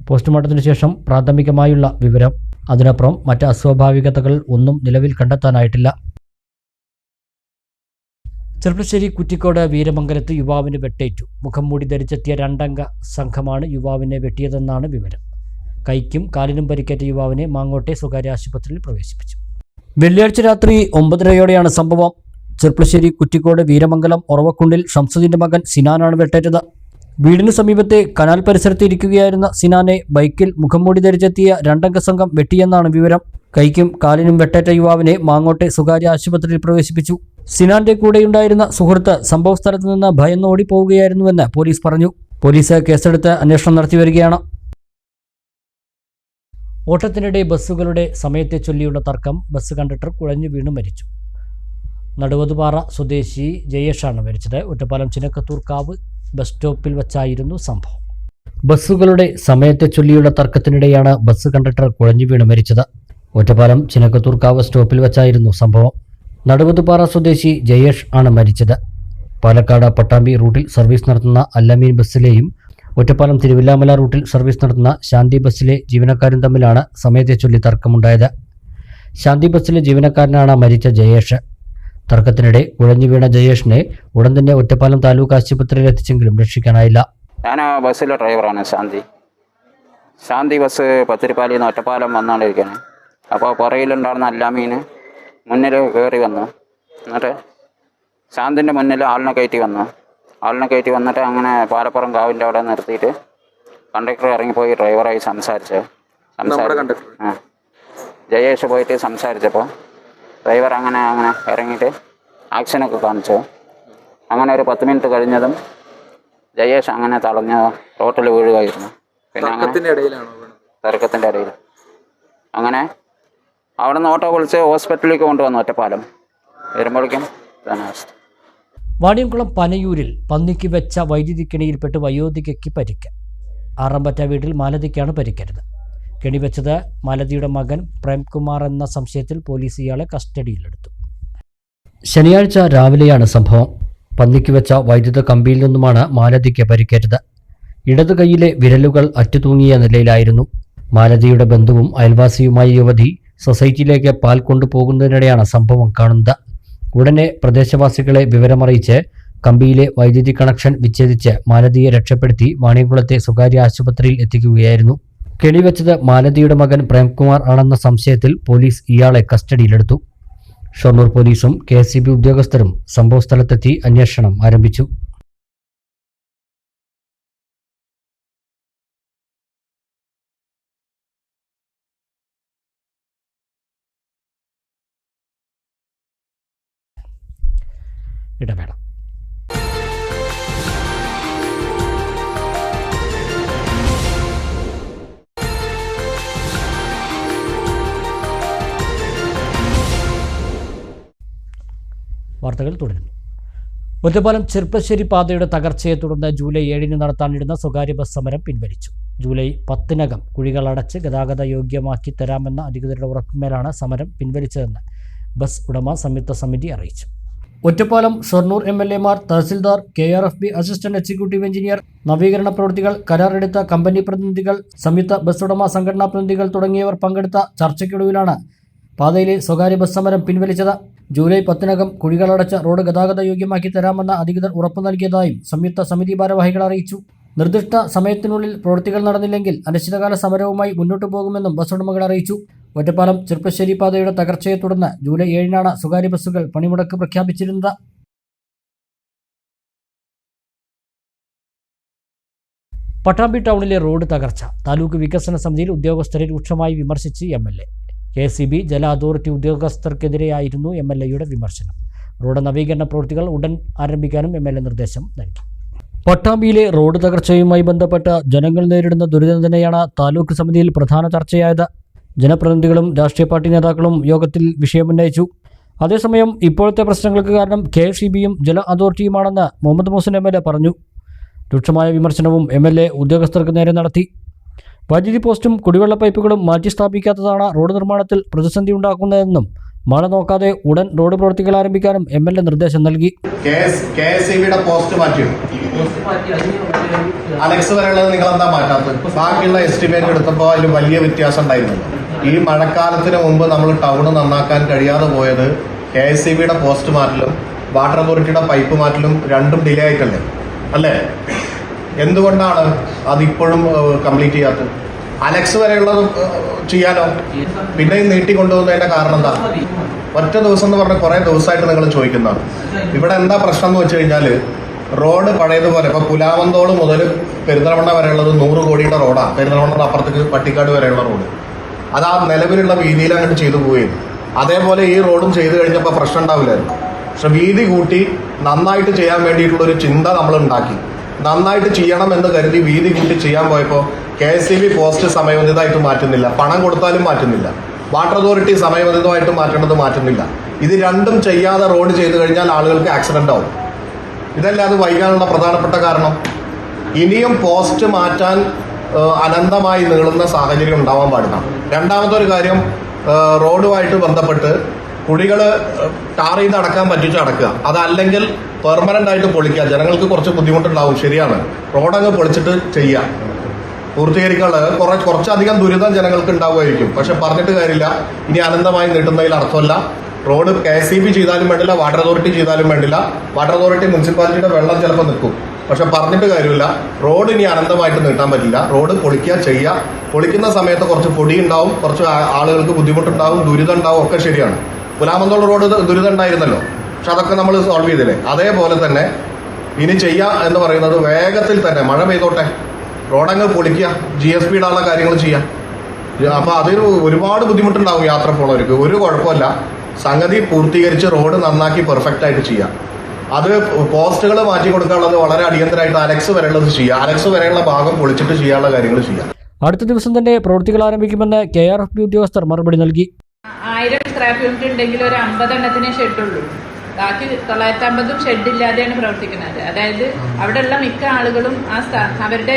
പോസ്റ്റ്മോർട്ടത്തിന് ശേഷം പ്രാഥമികമായുള്ള വിവരം. അതിനപ്പുറം മറ്റ് അസ്വാഭാവികതകൾ ഒന്നും നിലവിൽ കണ്ടെത്താനായിട്ടില്ല. ചെർപ്പശ്ശേരി കുറ്റിക്കോട് വീരമംഗലത്ത് യുവാവിന് വെട്ടേറ്റു. മുഖം മൂടി ധരിച്ചെത്തിയ 2-അംഗ സംഘമാണ് യുവാവിനെ വെട്ടിയതെന്നാണ് വിവരം. കൈക്കും കാലിനും പരിക്കേറ്റ യുവാവിനെ മാങ്ങോട്ടെ സ്വകാര്യ ആശുപത്രിയിൽ പ്രവേശിപ്പിച്ചു. വെള്ളിയാഴ്ച രാത്രി 9:30യോടെയാണ് സംഭവം. ചെർപ്പശ്ശേരി കുറ്റിക്കോട് വീരമംഗലം ഒറവക്കുണ്ടിൽ ഷംസുദ്ദീന്റെ മകൻ സിനാനാണ് വെട്ടേറ്റത്. വീടിന് സമീപത്തെ കനാൽ പരിസരത്ത് ഇരിക്കുകയായിരുന്ന സിനാനെ ബൈക്കിൽ മുഖം മൂടി ധരിച്ചെത്തിയ 2-അംഗ സംഘം വെട്ടിയെന്നാണ് വിവരം. കൈക്കും കാലിനും വെട്ടേറ്റ യുവാവിനെ മാങ്ങോട്ടെ സ്വകാര്യ ആശുപത്രിയിൽ പ്രവേശിപ്പിച്ചു. സിനാന്റെ കൂടെയുണ്ടായിരുന്ന സുഹൃത്ത് സംഭവസ്ഥലത്ത് നിന്ന് ഭയന്ന് ഓടിപ്പോവുകയായിരുന്നുവെന്ന് പോലീസ് പറഞ്ഞു. പോലീസ് കേസെടുത്ത് അന്വേഷണം നടത്തിവരികയാണ്. ഓട്ടത്തിനിടെ ബസ്സുകളുടെ സമയത്തെ ചൊല്ലിയുള്ള തർക്കം. ബസ് കണ്ടക്ടർ കുഴഞ്ഞു വീണ് മരിച്ചു. നടുവതുപാറ സ്വദേശി ജയേഷാണ് മരിച്ചത്. ഒറ്റപ്പാലം ചിനക്കത്തൂർക്കാവ് ബസ് സ്റ്റോപ്പിൽ വച്ചായിരുന്നു സംഭവം. ബസ്സുകളുടെ സമയത്തെ ചൊല്ലിയുള്ള തർക്കത്തിനിടെയാണ് ബസ് കണ്ടക്ടർ കുഴഞ്ഞു വീണ് മരിച്ചത്. ഒറ്റപ്പാലം ചിനക്കത്തൂർക്കാവ് സ്റ്റോപ്പിൽ വച്ചായിരുന്നു സംഭവം. നടുവതുപാറ സ്വദേശി ജയേഷ് ആണ് മരിച്ചത്. പാലക്കാട് പട്ടാമ്പി റൂട്ടിൽ സർവീസ് നടത്തുന്ന അല്ലമീൻ ബസ്സിലെയും ഒറ്റപ്പാലം തിരുവില്ലാമല റൂട്ടിൽ സർവീസ് നടത്തുന്ന ശാന്തി ബസ്സിലെ ജീവനക്കാരും തമ്മിലാണ് സമയത്തെ ചൊല്ലി തർക്കമുണ്ടായത്. ശാന്തി ബസ്സിലെ ജീവനക്കാരനാണ് മരിച്ച ജയേഷ്. തർക്കത്തിനിടെ കുഴഞ്ഞു വീണ ജയേഷിനെ ഉടൻ തന്നെ ഒറ്റപ്പാലം താലൂക്ക് ആശുപത്രിയിൽ എത്തിച്ചെങ്കിലും രക്ഷിക്കാനായില്ല. ഞാൻ ആ ബസ്സിലെ ഡ്രൈവറാണ് ശാന്തി ബസ് പത്തിരിപ്പാലിയിൽ നിന്ന് ഒറ്റപ്പാലം വന്നുകൊണ്ടിരിക്കുകയാണ്. അപ്പോൾ പുറയിലുണ്ടായിരുന്ന അല്ലാമീൻ മുന്നിൽ കയറി വന്നു. എന്നിട്ട് ശാന്തിൻ്റെ മുന്നിൽ ആളിനെ കയറ്റി വന്നിട്ട് അങ്ങനെ പാലപ്പുറം കാവിൻ്റെ അവിടെ നിർത്തിയിട്ട് കണ്ടക്ടർ ഇറങ്ങിപ്പോയി ഡ്രൈവറായി സംസാരിച്ചു. ജയേഷ് പോയിട്ട് സംസാരിച്ചപ്പോൾ ഡ്രൈവർ അങ്ങനെ ഇറങ്ങിയിട്ട് ആക്ഷനൊക്കെ കാണിച്ചു. അങ്ങനെ ഒരു 10 മിനിറ്റ് കഴിഞ്ഞതും ജയേഷ് അങ്ങനെ തളഞ്ഞ് റോട്ടിൽ വീഴുകയായിരുന്നു. പിന്നെ തർക്കത്തിൻ്റെ ഇടയിൽ അങ്ങനെ അവിടെ നിന്ന് ഓട്ടോ വിളിച്ച് ഹോസ്പിറ്റലിലേക്ക് കൊണ്ടുവന്നു. ഒറ്റപ്പാലം വരുമ്പോഴേക്കും അവസ്ഥ. വാണിയംകുളം പനയൂരിൽ പന്നിക്ക് വെച്ച വൈദ്യുതി കെണിയിൽപ്പെട്ട് വയോധികയ്ക്ക് പരിക്ക്. ആറമ്പറ്റ വീട്ടിൽ മാലതിക്കാണ് പരിക്കേറ്റത്. കെണിവെച്ചത് മാലതിയുടെ മകൻ പ്രേംകുമാർ എന്ന സംശയത്തിൽ പോലീസ് ഇയാളെ കസ്റ്റഡിയിലെടുത്തു. ശനിയാഴ്ച രാവിലെയാണ് സംഭവം. പന്നിക്ക് വെച്ച വൈദ്യുത കമ്പിയിൽ നിന്നുമാണ് മാലതിക്ക് പരിക്കേറ്റത്. ഇടതു കൈയിലെ വിരലുകൾ അറ്റുതൂങ്ങിയ നിലയിലായിരുന്നു. മാലതിയുടെ ബന്ധുവും അയൽവാസിയുമായ യുവതി സൊസൈറ്റിയിലേക്ക് പാൽ കൊണ്ടുപോകുന്നതിനിടെയാണ് സംഭവം കാണുന്നത്. ഉടനെ പ്രദേശവാസികളെ വിവരമറിയിച്ച് കമ്പിയിലെ വൈദ്യുതി കണക്ഷൻ വിച്ഛേദിച്ച് മാലതിയെ രക്ഷപ്പെടുത്തി വാണിയംകുളത്തെ സ്വകാര്യ ആശുപത്രിയിൽ എത്തിക്കുകയായിരുന്നു. കെണിവെച്ചത് മാലതിയുടെ മകൻ പ്രേംകുമാർ ആണെന്ന സംശയത്തിൽ പോലീസ് ഇയാളെ കസ്റ്റഡിയിലെടുത്തു. ഷൊർണൂർ പോലീസും KSEB ഉദ്യോഗസ്ഥരും സംഭവസ്ഥലത്തെത്തി അന്വേഷണം ആരംഭിച്ചു. ഇടവേള. വാർത്തകൾ തുടരുന്നു. ഒറ്റപ്പാലം ചെർപ്പശ്ശേരി പാതയുടെ തകർച്ചയെ തുടർന്ന് ജൂലൈ 7 നടത്താനിരുന്ന സ്വകാര്യ ബസ് സമരം പിൻവലിച്ചു. ജൂലൈ 10 കുഴികൾ അടച്ച് ഗതാഗത യോഗ്യമാക്കി തരാമെന്ന അധികൃതരുടെ ഉറപ്പിന്മേലാണ് സമരം പിൻവലിച്ചതെന്ന് ബസ് ഉടമ സംയുക്ത സമിതി അറിയിച്ചു. ഒറ്റപ്പാലം ഷൊർണൂർ MLAമാർ, തഹസിൽദാർ, KRFB അസിസ്റ്റന്റ് എക്സിക്യൂട്ടീവ് എഞ്ചിനീയർ, നവീകരണ പ്രവൃത്തികൾ, കരാറെടുത്ത കമ്പനി പ്രതിനിധികൾ, സംയുക്ത ബസ് ഉടമ സംഘടനാ പ്രതിനിധികൾ തുടങ്ങിയവർ പങ്കെടുത്ത ചർച്ചയ്ക്കൊടുവിലാണ് പാതയിലെ സ്വകാര്യ ബസ് സമരം പിൻവലിച്ചത്. ജൂലൈ 10 കുഴികളടച്ച റോഡ് ഗതാഗത യോഗ്യമാക്കി തരാമെന്ന അധികൃതർ ഉറപ്പു നൽകിയതായും സംയുക്ത സമിതി ഭാരവാഹികൾ അറിയിച്ചു. നിർദ്ദിഷ്ട സമയത്തിനുള്ളിൽ പ്രവൃത്തികൾ നടന്നില്ലെങ്കിൽ അനിശ്ചിതകാല സമരവുമായി മുന്നോട്ടു പോകുമെന്നും ബസ് ഉടമകൾ അറിയിച്ചു. ഒറ്റപ്പാലം ചെർപ്പശ്ശേരി പാതയുടെ തകർച്ചയെ തുടർന്ന് ജൂലൈ 7 സ്വകാര്യ ബസ്സുകൾ പണിമുടക്ക് പ്രഖ്യാപിച്ചിരുന്നത്. പട്ടാമ്പി ടൗണിലെ റോഡ് തകർച്ച താലൂക്ക് വികസന സമിതിയിൽ ഉദ്യോഗസ്ഥരെ രൂക്ഷമായി വിമർശിച്ച് MLA. KSEB ജല അതോറിറ്റി ഉദ്യോഗസ്ഥർക്കെതിരെയായിരുന്നു MLAയുടെ വിമർശനം. റോഡ് നവീകരണ പ്രവൃത്തികൾ ഉടൻ ആരംഭിക്കാനും MLA നിർദ്ദേശം നൽകി. പട്ടാമ്പിയിലെ റോഡ് തകർച്ചയുമായി ബന്ധപ്പെട്ട് ജനങ്ങൾ നേരിടുന്ന ദുരിതം തന്നെയാണ് താലൂക്ക് സമിതിയിൽ പ്രധാന ചർച്ചയായത്. ജനപ്രതിനിധികളും രാഷ്ട്രീയ പാർട്ടി നേതാക്കളും യോഗത്തിൽ വിഷയമുന്നയിച്ചു. അതേസമയം ഇപ്പോഴത്തെ പ്രശ്നങ്ങൾക്ക് കാരണം KSEBയും ജല അതോറിറ്റിയുമാണെന്ന് മുഹമ്മദ് മുഹസിൻ MLA പറഞ്ഞു. രൂക്ഷമായ വിമർശനവും MLA ഉദ്യോഗസ്ഥർക്ക് നേരെ നടത്തി. വൈദ്യുതി പോസ്റ്റും കുടിവെള്ള പൈപ്പുകളും മാറ്റി സ്ഥാപിക്കാത്തതാണ് റോഡ് നിർമ്മാണത്തിൽ പ്രതിസന്ധി ഉണ്ടാക്കുന്നതെന്നും മഴ നോക്കാതെ ഉടൻ റോഡ് പ്രവൃത്തികൾ ആരംഭിക്കാനും MLA നിർദ്ദേശം നൽകി. KSEBയുടെ പോസ്റ്റ് മാറ്റിയോ? അലക്സ് വരെയുള്ളത് നിങ്ങൾ എന്താ മാറ്റാത്തത്? ബാക്കിയുള്ള എസ്റ്റിമേറ്റ് എടുത്തപ്പോൾ അതിൽ വലിയ വ്യത്യാസം ഉണ്ടായിരുന്നു. ഈ മഴക്കാലത്തിന് മുമ്പ് നമ്മൾ ടൗൺ നന്നാക്കാൻ കഴിയാതെ പോയത് KSEBയുടെ പോസ്റ്റ് മാറ്റലും വാട്ടർ അതോറിറ്റിയുടെ പൈപ്പ് മാറ്റലും രണ്ടും ഡിലേ ആയിട്ടല്ലേ അല്ലേ? എന്തുകൊണ്ടാണ് അതിപ്പോഴും കംപ്ലീറ്റ് ചെയ്യാത്തത്? അലക്സ് വരെയുള്ളത് ചെയ്യാനോ? പിന്നെ നീട്ടിക്കൊണ്ടുപോകുന്നതിന്റെ കാരണം എന്താ? ഒറ്റ ദിവസം എന്ന് പറഞ്ഞാൽ കുറെ ദിവസമായിട്ട് നിങ്ങൾ ചോദിക്കുന്നതാണ്. ഇവിടെ എന്താ പ്രശ്നം എന്ന് വെച്ച് കഴിഞ്ഞാൽ റോഡ് പഴയതുപോലെ ഇപ്പൊ പുലാമന്തോള് മുതൽ പെരിന്തൽമണ്ണ വരെയുള്ളത് 100 കോടിയുടെ റോഡാണ്. പെരിന്തൽമണ്ണ അപ്പുറത്തേക്ക് പട്ടിക്കാട് വരെയുള്ള റോഡ് അത് ആ നിലവിലുള്ള വീതിയിൽ അങ്ങോട്ട് ചെയ്തു പോവുകയും അതേപോലെ ഈ റോഡും ചെയ്തു കഴിഞ്ഞപ്പോൾ പ്രശ്നം ഉണ്ടാവില്ലായിരുന്നു. പക്ഷെ വീതി കൂട്ടി നന്നായിട്ട് ചെയ്യാൻ വേണ്ടിയിട്ടുള്ള ഒരു ചിന്ത നമ്മൾ ഉണ്ടാക്കി. നന്നായിട്ട് ചെയ്യണം എന്ന് കരുതി വീതി കൂട്ടി ചെയ്യാൻ പോയപ്പോൾ KSEB പോസ്റ്റ് സമയബന്ധിതമായിട്ട് മാറ്റുന്നില്ല, പണം കൊടുത്താലും മാറ്റുന്നില്ല, വാട്ടർ അതോറിറ്റി സമയബന്ധിതമായിട്ട് മാറ്റുന്നില്ല. ഇത് രണ്ടും ചെയ്യാതെ റോഡ് ചെയ്തു കഴിഞ്ഞാൽ ആളുകൾക്ക് ആക്സിഡന്റ് ആവും. ഇതല്ല അത് വൈകാനുള്ള പ്രധാനപ്പെട്ട കാരണം. ഇനിയും പോസ്റ്റ് മാറ്റാൻ അനന്തമായി നീളുന്ന സാഹചര്യം ഉണ്ടാവാൻ പാടില്ല. രണ്ടാമത്തെ ഒരു കാര്യം, റോഡുമായിട്ട് ബന്ധപ്പെട്ട് കുഴികൾ ടാർ ചെയ്ത് അടക്കാൻ പറ്റിച്ച് അടക്കുക, അതല്ലെങ്കിൽ പെർമനന്റ് ആയിട്ട് പൊളിക്കുക. ജനങ്ങൾക്ക് കുറച്ച് ബുദ്ധിമുട്ടുണ്ടാവും, ശരിയാണ്. റോഡങ്ങ് പൊളിച്ചിട്ട് ചെയ്യുക, പൂർത്തീകരിക്കാനുള്ളത് കുറച്ചധികം ദുരിതം ജനങ്ങൾക്ക് ഉണ്ടാവുമായിരിക്കും. പക്ഷെ പറഞ്ഞിട്ട് കാര്യമില്ല, ഇനി അനന്തമായി നീട്ടുന്നതിൽ അർത്ഥമല്ല. റോഡ് KSEB ചെയ്താലും വേണ്ടില്ല, വാട്ടർ അതോറിറ്റി ചെയ്താലും വേണ്ടില്ല. വാട്ടർ അതോറിറ്റി മുനിസിപ്പാലിറ്റിയുടെ വെള്ളം ചിലപ്പോൾ നിൽക്കും, പക്ഷെ പറഞ്ഞിട്ട് കാര്യമില്ല. റോഡ് ഇനി അനന്തമായിട്ട് നീട്ടാൻ പറ്റില്ല. റോഡ് പൊളിക്കുക, ചെയ്യുക. പൊളിക്കുന്ന സമയത്ത് കുറച്ച് പൊടി ഉണ്ടാവും, കുറച്ച് ആളുകൾക്ക് ബുദ്ധിമുട്ടുണ്ടാവും, ദുരിതം ഉണ്ടാവും, ഒക്കെ ശരിയാണ്. പുലാമന്തോൾ റോഡ് ദുരിതം ഉണ്ടായിരുന്നല്ലോ, പക്ഷെ അതൊക്കെ നമ്മൾ സോൾവ് ചെയ്തില്ലേ? അതേപോലെ തന്നെ ഇനി ചെയ്യുക എന്ന് പറയുന്നത് വേഗത്തിൽ തന്നെ മഴ പെയ്തോട്ടെ, റോഡങ്ങ് പൊളിക്കുക, GSP ഇടാനുള്ള കാര്യങ്ങൾ ചെയ്യാം. അപ്പൊ അതിന് ഒരുപാട് ബുദ്ധിമുട്ടുണ്ടാവും യാത്ര പോണവർക്ക്. ഒരു കുഴപ്പമില്ല, സംഗതി പൂർത്തീകരിച്ച് റോഡ് നന്നാക്കി പെർഫെക്റ്റ് ആയിട്ട് ചെയ്യാം. അത് പോസ്റ്റുകൾ മാറ്റി കൊടുക്കാനുള്ളത് വളരെ അടിയന്തരമായിട്ട് അലക്സ് വരെയുള്ളത് ചെയ്യാം. അലക്സ് വരെയുള്ള ഭാഗം പൊളിച്ചിട്ട് ചെയ്യാനുള്ള കാര്യങ്ങൾ ചെയ്യാം. അടുത്ത ദിവസം തന്നെ പ്രവൃത്തികൾ ആരംഭിക്കുമെന്ന് KRFB ഉദ്യോഗസ്ഥർ മറുപടി നൽകി. 1000 സ്ക്രാപ്പ് യൂണിറ്റ് ഉണ്ടെങ്കിൽ ഒരു 50 എണ്ണത്തിനേ ഷെഡുള്ളൂ. ബാക്കി 950 ഷെഡില്ലാതെയാണ് പ്രവർത്തിക്കുന്നത്. അതായത് അവിടെയുള്ള മിക്ക ആളുകളും അവരുടെ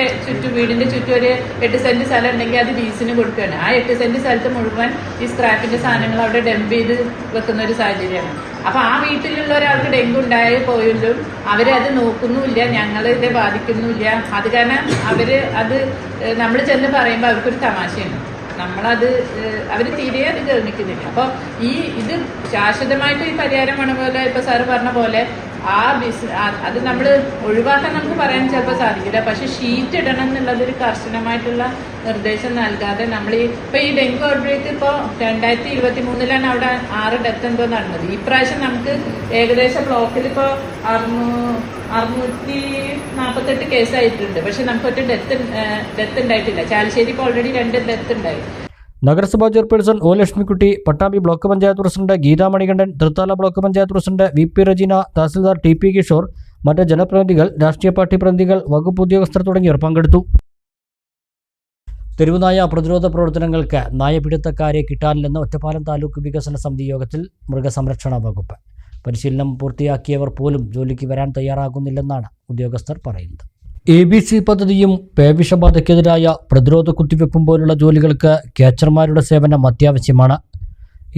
വീടിന്റെ ചുറ്റും ഒരു 8 സെന്റ് സ്ഥലം ഉണ്ടെങ്കിൽ അത് ലീസിന് കൊടുക്കുകയാണ്. ആ 8 സെന്റ് സ്ഥലത്ത് മുഴുവൻ ഈ സ്ക്രാപ്പിന്റെ സാധനങ്ങൾ അവിടെ ഡംപ് ചെയ്ത് വെക്കുന്ന ഒരു സാഹചര്യമാണ്. അപ്പൊ ആ വീട്ടിലുള്ള ഒരാൾക്ക് ഡെങ്കു ഉണ്ടായി പോയല്ലോ, അവരത് നോക്കുന്നുമില്ല, ഞങ്ങളിത് ബാധിക്കുന്നുമില്ല. അത് കാരണം അത് നമ്മൾ ചെന്ന് പറയുമ്പോൾ അവർക്കൊരു തമാശയാണ്. അവർ തീരെ അത് ഗവനിക്കുന്നില്ല. അപ്പോൾ ഇത് ശാശ്വതമായിട്ട് ഈ പരിഹാരം വേണ പോലെ ഇപ്പൊ സാറ് പറഞ്ഞ പോലെ അത് നമ്മൾ ഒഴിവാക്കാൻ നമുക്ക് പറയാൻ ചിലപ്പോൾ സാധിക്കില്ല. പക്ഷെ ഷീറ്റ് ഇടണം എന്നുള്ളതൊരു കർശനമായിട്ടുള്ള നിർദ്ദേശം നൽകാതെ നമ്മൾ ഇപ്പൊ ഈ ഡെങ്കു ഔട്ട്ബ്രേക്ക് ഇപ്പോൾ 2023 അവിടെ 6 ഡെത്ത് എന്തോ നടന്നത്. ഈ പ്രാവശ്യം നമുക്ക് ഏകദേശം ബ്ലോക്കിൽ ഇപ്പോൾ 648 കേസായിട്ടുണ്ട്. പക്ഷെ നമുക്ക് ഒറ്റ ഡെത്ത് ഉണ്ടായിട്ടില്ല. ചാലശ്ശേരി ഇപ്പോൾ ഓൾറെഡി 2 ഡെത്ത് ഉണ്ടായി. നഗരസഭാ chairperson O. Lakshmikutty, Pattambi block panchayat president Geetha Manikandan, Thrithala block panchayat president VP Rejeena, tahsildar TP Kishore, മറ്റ് ജനപ്രതിനിധികൾ, രാഷ്ട്രീയ പാർട്ടി പ്രതിനിധികൾ, വകുപ്പ് ഉദ്യോഗസ്ഥർ തുടങ്ങിയവർ പങ്കെടുത്തു. തെരുവുനായ പ്രതിരോധ പ്രവർത്തനങ്ങൾക്ക് നായപിടുത്തക്കാരെ കിട്ടാനില്ലെന്ന് ഒറ്റപ്പാലം താലൂക്ക് വികസന സമിതി യോഗത്തിൽ മൃഗസംരക്ഷണ വകുപ്പ്. പരിശീലനം പൂർത്തിയാക്കിയവർ പോലും ജോലിക്ക് വരാൻ തയ്യാറാകുന്നില്ലെന്നാണ് ഉദ്യോഗസ്ഥർ പറയുന്നത്. ABC പദ്ധതിയും പേവിഷബാധയ്ക്കെതിരായ പ്രതിരോധ കുത്തിവയ്പ്പും പോലുള്ള ജോലികൾക്ക് ക്യാച്ചർമാരുടെ സേവനം അത്യാവശ്യമാണ്.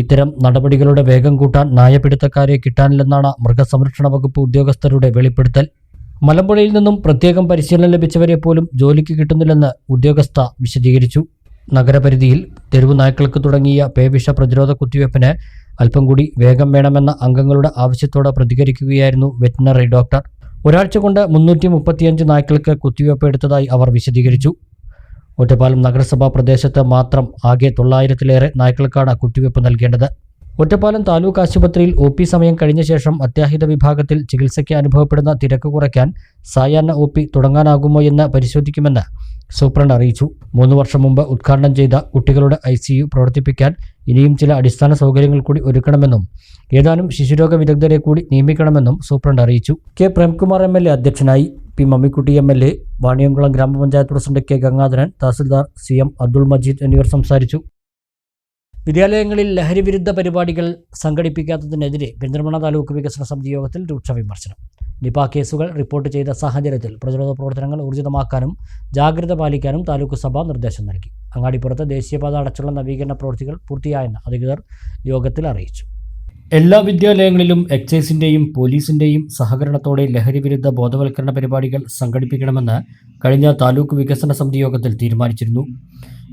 ഇത്തരം നടപടികളുടെ വേഗം കൂട്ടാൻ ന്യായപിടുത്തക്കാരെ കിട്ടാനില്ലെന്നാണ് മൃഗസംരക്ഷണ വകുപ്പ് ഉദ്യോഗസ്ഥരുടെ വെളിപ്പെടുത്തൽ. മലമ്പുഴയിൽ നിന്നും പ്രത്യേകം പരിശീലനം ലഭിച്ചവരെ പോലും ജോലിക്ക് കിട്ടുന്നില്ലെന്ന് ഉദ്യോഗസ്ഥ വിശദീകരിച്ചു. നഗരപരിധിയിൽ തെരുവു നായ്ക്കൾക്ക് തുടങ്ങിയ പേവിഷ പ്രതിരോധ കുത്തിവയ്പ്പിന് അല്പം കൂടി വേഗം വേണമെന്ന അംഗങ്ങളുടെ ആവശ്യത്തോട് പ്രതികരിക്കുകയായിരുന്നു വെറ്റിനറി ഡോക്ടർ. ഒരാഴ്ച കൊണ്ട് 335 നായ്ക്കൾക്ക് കുത്തിവയ്പ്പ് എടുത്തതായി അവർ വിശദീകരിച്ചു. ഒറ്റപ്പാലം നഗരസഭാ പ്രദേശത്ത് മാത്രം ആകെ 900-ലേറെ നായ്ക്കൾക്കാണ് കുത്തിവയ്പ്പ് നൽകേണ്ടത്. ഒറ്റപ്പാലം താലൂക്ക് ആശുപത്രിയിൽ OP സമയം കഴിഞ്ഞ ശേഷം അത്യാഹിത വിഭാഗത്തിൽ ചികിത്സയ്ക്ക് അനുഭവപ്പെടുന്ന തിരക്ക് കുറയ്ക്കാൻ സായാഹ്ന OP തുടങ്ങാനാകുമോ എന്ന് പരിശോധിക്കുമെന്ന് സൂപ്രണ്ട് അറിയിച്ചു. 3 വർഷം മുമ്പ് ഉദ്ഘാടനം ചെയ്ത കുട്ടികളുടെ ICU പ്രവർത്തിപ്പിക്കാൻ ഇനിയും ചില അടിസ്ഥാന സൗകര്യങ്ങൾ കൂടി ഒരുക്കണമെന്നും ഏതാനും ശിശുരോഗ വിദഗ്ധരെ കൂടി നിയമിക്കണമെന്നും സൂപ്രണ്ട് അറിയിച്ചു. K. പ്രേംകുമാർ MLA അധ്യക്ഷനായി. P. മമ്മിക്കുട്ടി MLA, വാണിയംകുളം ഗ്രാമപഞ്ചായത്ത് president K. Gangadharan, tahsildar CM Abdul Majeed എന്നിവർ സംസാരിച്ചു. വിദ്യാലയങ്ങളിൽ ലഹരിവിരുദ്ധ പരിപാടികൾ സംഘടിപ്പിക്കാത്തതിനെതിരെ പെരിന്തൽമണ്ണ താലൂക്ക് വികസന സമിതി യോഗത്തിൽ രൂക്ഷ വിമർശനം. നിപ കേസുകൾ റിപ്പോർട്ട് ചെയ്ത സാഹചര്യത്തിൽ പ്രതിരോധ പ്രവർത്തനങ്ങൾ ഊർജിതമാക്കാനും ജാഗ്രത പാലിക്കാനും താലൂക്ക് സഭ നിർദ്ദേശം നൽകി. അങ്ങാടിപ്പുറത്ത് ദേശീയപാത അടച്ചുള്ള നവീകരണ പ്രവൃത്തികൾ പൂർത്തിയായെന്ന് അധികൃതർ യോഗത്തിൽ അറിയിച്ചു. എല്ലാ വിദ്യാലയങ്ങളിലും എക്സൈസിൻ്റെയും പോലീസിൻ്റെയും സഹകരണത്തോടെ ലഹരിവിരുദ്ധ ബോധവൽക്കരണ പരിപാടികൾ സംഘടിപ്പിക്കണമെന്ന് കഴിഞ്ഞ താലൂക്ക് വികസന സമിതി യോഗത്തിൽ തീരുമാനിച്ചിരുന്നു.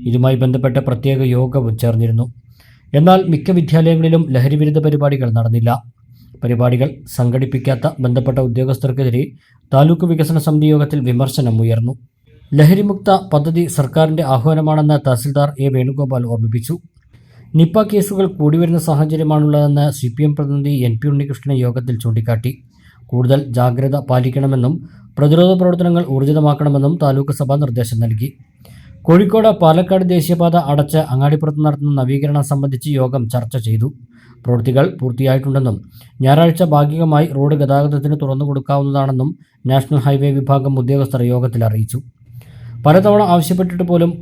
ഇതുമായി ബന്ധപ്പെട്ട പ്രത്യേക യോഗവും ചേർന്നിരുന്നു. എന്നാൽ മിക്ക വിദ്യാലയങ്ങളിലും ലഹരിവിരുദ്ധ പരിപാടികൾ നടന്നില്ല. പരിപാടികൾ സംഘടിപ്പിക്കാത്ത ബന്ധപ്പെട്ട ഉദ്യോഗസ്ഥർക്കെതിരെ താലൂക്ക് വികസന സമിതി യോഗത്തിൽ വിമർശനം ഉയർന്നു. ലഹരിമുക്ത പദ്ധതി സർക്കാരിൻ്റെ ആഹ്വാനമാണെന്ന് തഹസിൽദാർ A. വേണുഗോപാൽ ഓർമ്മിപ്പിച്ചു. നിപ കേസുകൾ കൂടിവരുന്ന സാഹചര്യമാണുള്ളതെന്ന് CPM പ്രതിനിധി NP ഉണ്ണികൃഷ്ണൻ യോഗത്തിൽ ചൂണ്ടിക്കാട്ടി. കൂടുതൽ ജാഗ്രത പാലിക്കണമെന്നും പ്രതിരോധ പ്രവർത്തനങ്ങൾ ഊർജിതമാക്കണമെന്നും താലൂക്ക് സഭ നിർദ്ദേശം നൽകി. കോഴിക്കോട് പാലക്കാട് ദേശീയപാത അടച്ച് അങ്ങാടിപ്പുറത്ത് നടത്തുന്ന നവീകരണം സംബന്ധിച്ച് യോഗം ചർച്ച ചെയ്തു. പ്രവൃത്തികൾ പൂർത്തിയായിട്ടുണ്ടെന്നും ഞായറാഴ്ച ഭാഗികമായി റോഡ് ഗതാഗതത്തിന് തുറന്നു കൊടുക്കാവുന്നതാണെന്നും നാഷണൽ ഹൈവേ വിഭാഗം ഉദ്യോഗസ്ഥർ യോഗത്തിൽ അറിയിച്ചു. പലതവണ ആവശ്യപ്പെട്ടിട്ട് പോലും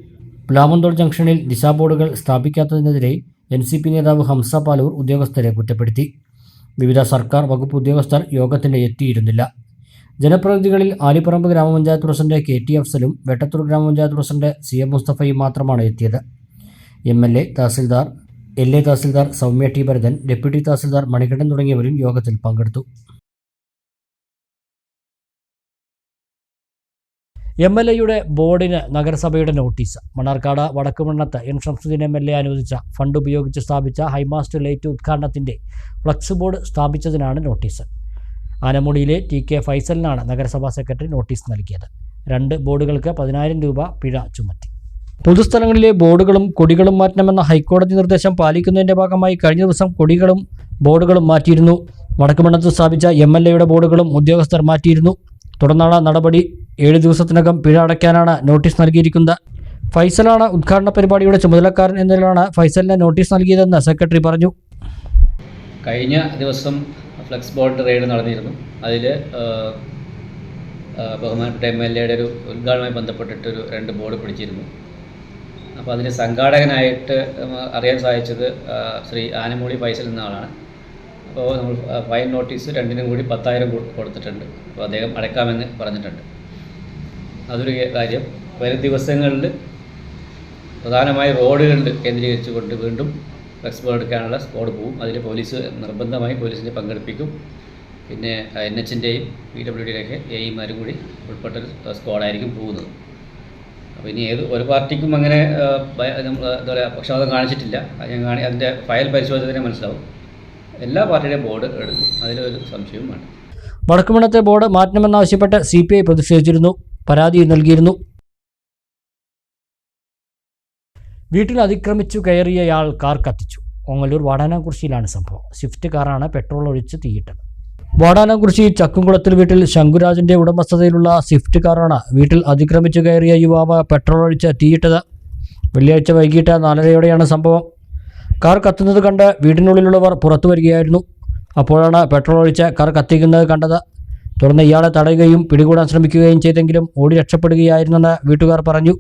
പ്ലാമന്തോൾ ജംഗ്ഷനിൽ ദിശാബോർഡുകൾ സ്ഥാപിക്കാത്തതിനെതിരെ NCP നേതാവ് ഹംസ പാലൂർ ഉദ്യോഗസ്ഥരെ കുറ്റപ്പെടുത്തി. വിവിധ സർക്കാർ വകുപ്പ് ഉദ്യോഗസ്ഥർ യോഗത്തിന് എത്തിയിരുന്നില്ല. ജനപ്രതിനിധികളിൽ ആലിപ്പറമ്പ് ഗ്രാമപഞ്ചായത്ത് പ്രസിഡന്റ് KT അഫ്സലും വെട്ടത്തൂർ ഗ്രാമപഞ്ചായത്ത് പ്രസിഡന്റ് CM മുസ്തഫയും മാത്രമാണ് എത്തിയത്. MLA, തഹസിൽദാർ, LA തഹസിൽദാർ സൗമ്യ T. ഭരതൻ, ഡെപ്യൂട്ടി തഹസിൽദാർ മണികണ്ഠൻ തുടങ്ങിയവരും യോഗത്തിൽ പങ്കെടുത്തു. MLAയുടെ ബോർഡിന് നഗരസഭയുടെ notice. Mannarkkad Vadakkumannath N. Shamsudheen MLA അനുവദിച്ച ഫണ്ട് ഉപയോഗിച്ച് സ്ഥാപിച്ച ഹൈമാസ്റ്റ് ലൈറ്റ് ഉദ്ഘാടനത്തിൻ്റെ ഫ്ലക്സ് ബോർഡ് സ്ഥാപിച്ചതിനാണ് നോട്ടീസ്. ആനമുടിയിലെ TK ഫൈസലിനാണ് നഗരസഭാ സെക്രട്ടറി നോട്ടീസ് നൽകിയത്. 2 ബോർഡുകൾക്ക് 10,000 രൂപ പിഴ ചുമത്തി. പൊതുസ്ഥലങ്ങളിലെ ബോർഡുകളും കൊടികളും മാറ്റണമെന്ന ഹൈക്കോടതി നിർദ്ദേശം പാലിക്കുന്നതിൻ്റെ ഭാഗമായി കഴിഞ്ഞ ദിവസം കൊടികളും ബോർഡുകളും മാറ്റിയിരുന്നു. വടക്കുമണ്ണത്ത് സ്ഥാപിച്ച MLAയുടെ ബോർഡുകളും ഉദ്യോഗസ്ഥർ മാറ്റിയിരുന്നു. തുടർന്നാണ് നടപടി. 7 ദിവസത്തിനകം പിഴ അടയ്ക്കാനാണ് നോട്ടീസ് നൽകിയിരിക്കുന്നത്. ഫൈസലാണ് ഉദ്ഘാടന പരിപാടിയുടെ ചുമതലക്കാരൻ എന്നതിലാണ് ഫൈസലിന് നോട്ടീസ് നൽകിയതെന്ന് സെക്രട്ടറി പറഞ്ഞു. കഴിഞ്ഞ ദിവസം ഫ്ലക്സ് ബോർഡ് റെയ്ഡ് നടന്നിരുന്നു. അതിൽ ബഹുമാനപ്പെട്ട MLAയുടെ ഒരു ഉദ്ഘാടനവുമായി ബന്ധപ്പെട്ടിട്ടൊരു 2 ബോർഡ് പിടിച്ചിരുന്നു. അപ്പോൾ അതിന് സംഘാടകനായിട്ട് അറിയാൻ സാധിച്ചത് ശ്രീ ആനമുടി ഫൈസൽ എന്ന ആളാണ്. അപ്പോൾ നമ്മൾ ഫൈൻ നോട്ടീസ് 2നും കൂടി 10,000 കൊടുത്തിട്ടുണ്ട്. അപ്പോൾ അദ്ദേഹം അടയ്ക്കാമെന്ന് പറഞ്ഞിട്ടുണ്ട്. അതൊരു കാര്യം. വരും ദിവസങ്ങളിൽ പ്രധാനമായി റോഡുകളിൽ കേന്ദ്രീകരിച്ചുകൊണ്ട് വീണ്ടും ഫ്ലക്സ് ബോർഡ് എടുക്കാനുള്ള സ്ക്വാഡ് പോവും. അതിൽ പോലീസ് നിർബന്ധമായി പോലീസിനെ പങ്കെടുപ്പിക്കും. പിന്നെ NHൻ്റെയും PWDയുടെയൊക്കെ AEമാരും കൂടി ഉൾപ്പെട്ടൊരു സ്ക്വാഡായിരിക്കും പോകുന്നത്. അപ്പോൾ ഇനി ഒരു പാർട്ടിക്കും അങ്ങനെ എന്താ പറയുക പക്ഷപാതം കാണിച്ചിട്ടില്ല. അതിൻ്റെ ഫയൽ പരിശോധന മനസ്സിലാവും. എല്ലാ പാർട്ടിയുടെയും ബോർഡ് എടുക്കും. അതിലൊരു സംശയവും വേണ്ട. വടക്കുമണ്ണത്തെ ബോർഡ് മാറ്റണമെന്നാവശ്യപ്പെട്ട് CPI പ്രതിഷേധിച്ചിരുന്നു. പരാതി നൽകിയിരുന്നു. വീട്ടിൽ അതിക്രമിച്ചു കയറിയയാൾ കാർ കത്തിച്ചു. ഓങ്ങല്ലൂർ വാടാനാംകുറിശ്ശിയിലാണ് സംഭവം. സ്വിഫ്റ്റ് കാറാണ് പെട്രോൾ ഒഴിച്ച് തീയിട്ടത്. വാടാനാംകുറിശ്ശി ചക്കുംകുളത്തിൽ വീട്ടിൽ ശങ്കുരാജിന്റെ ഉടമസ്ഥതയിലുള്ള സ്വിഫ്റ്റ് കാറാണ് വീട്ടിൽ അതിക്രമിച്ചു കയറിയ യുവാവ് പെട്രോൾ ഒഴിച്ച് തീയിട്ടത്. വെള്ളിയാഴ്ച വൈകിട്ട് 4:30യോടെയാണ് സംഭവം. കാർ കത്തുന്നത് കണ്ട് വീടിനുള്ളിലുള്ളവർ പുറത്തു വരികയായിരുന്നു. അപ്പോഴാണ് പെട്രോൾ ഒഴിച്ച് കാർ കത്തിക്കുന്നത് കണ്ടത്. തുടർന്ന് ഇയാളെ തടയുകയും പിടികൂടാൻ ശ്രമിക്കുകയും ചെയ്തെങ്കിലും ഓടി രക്ഷപ്പെടുകയായിരുന്നെന്ന് വീട്ടുകാർ പറഞ്ഞു.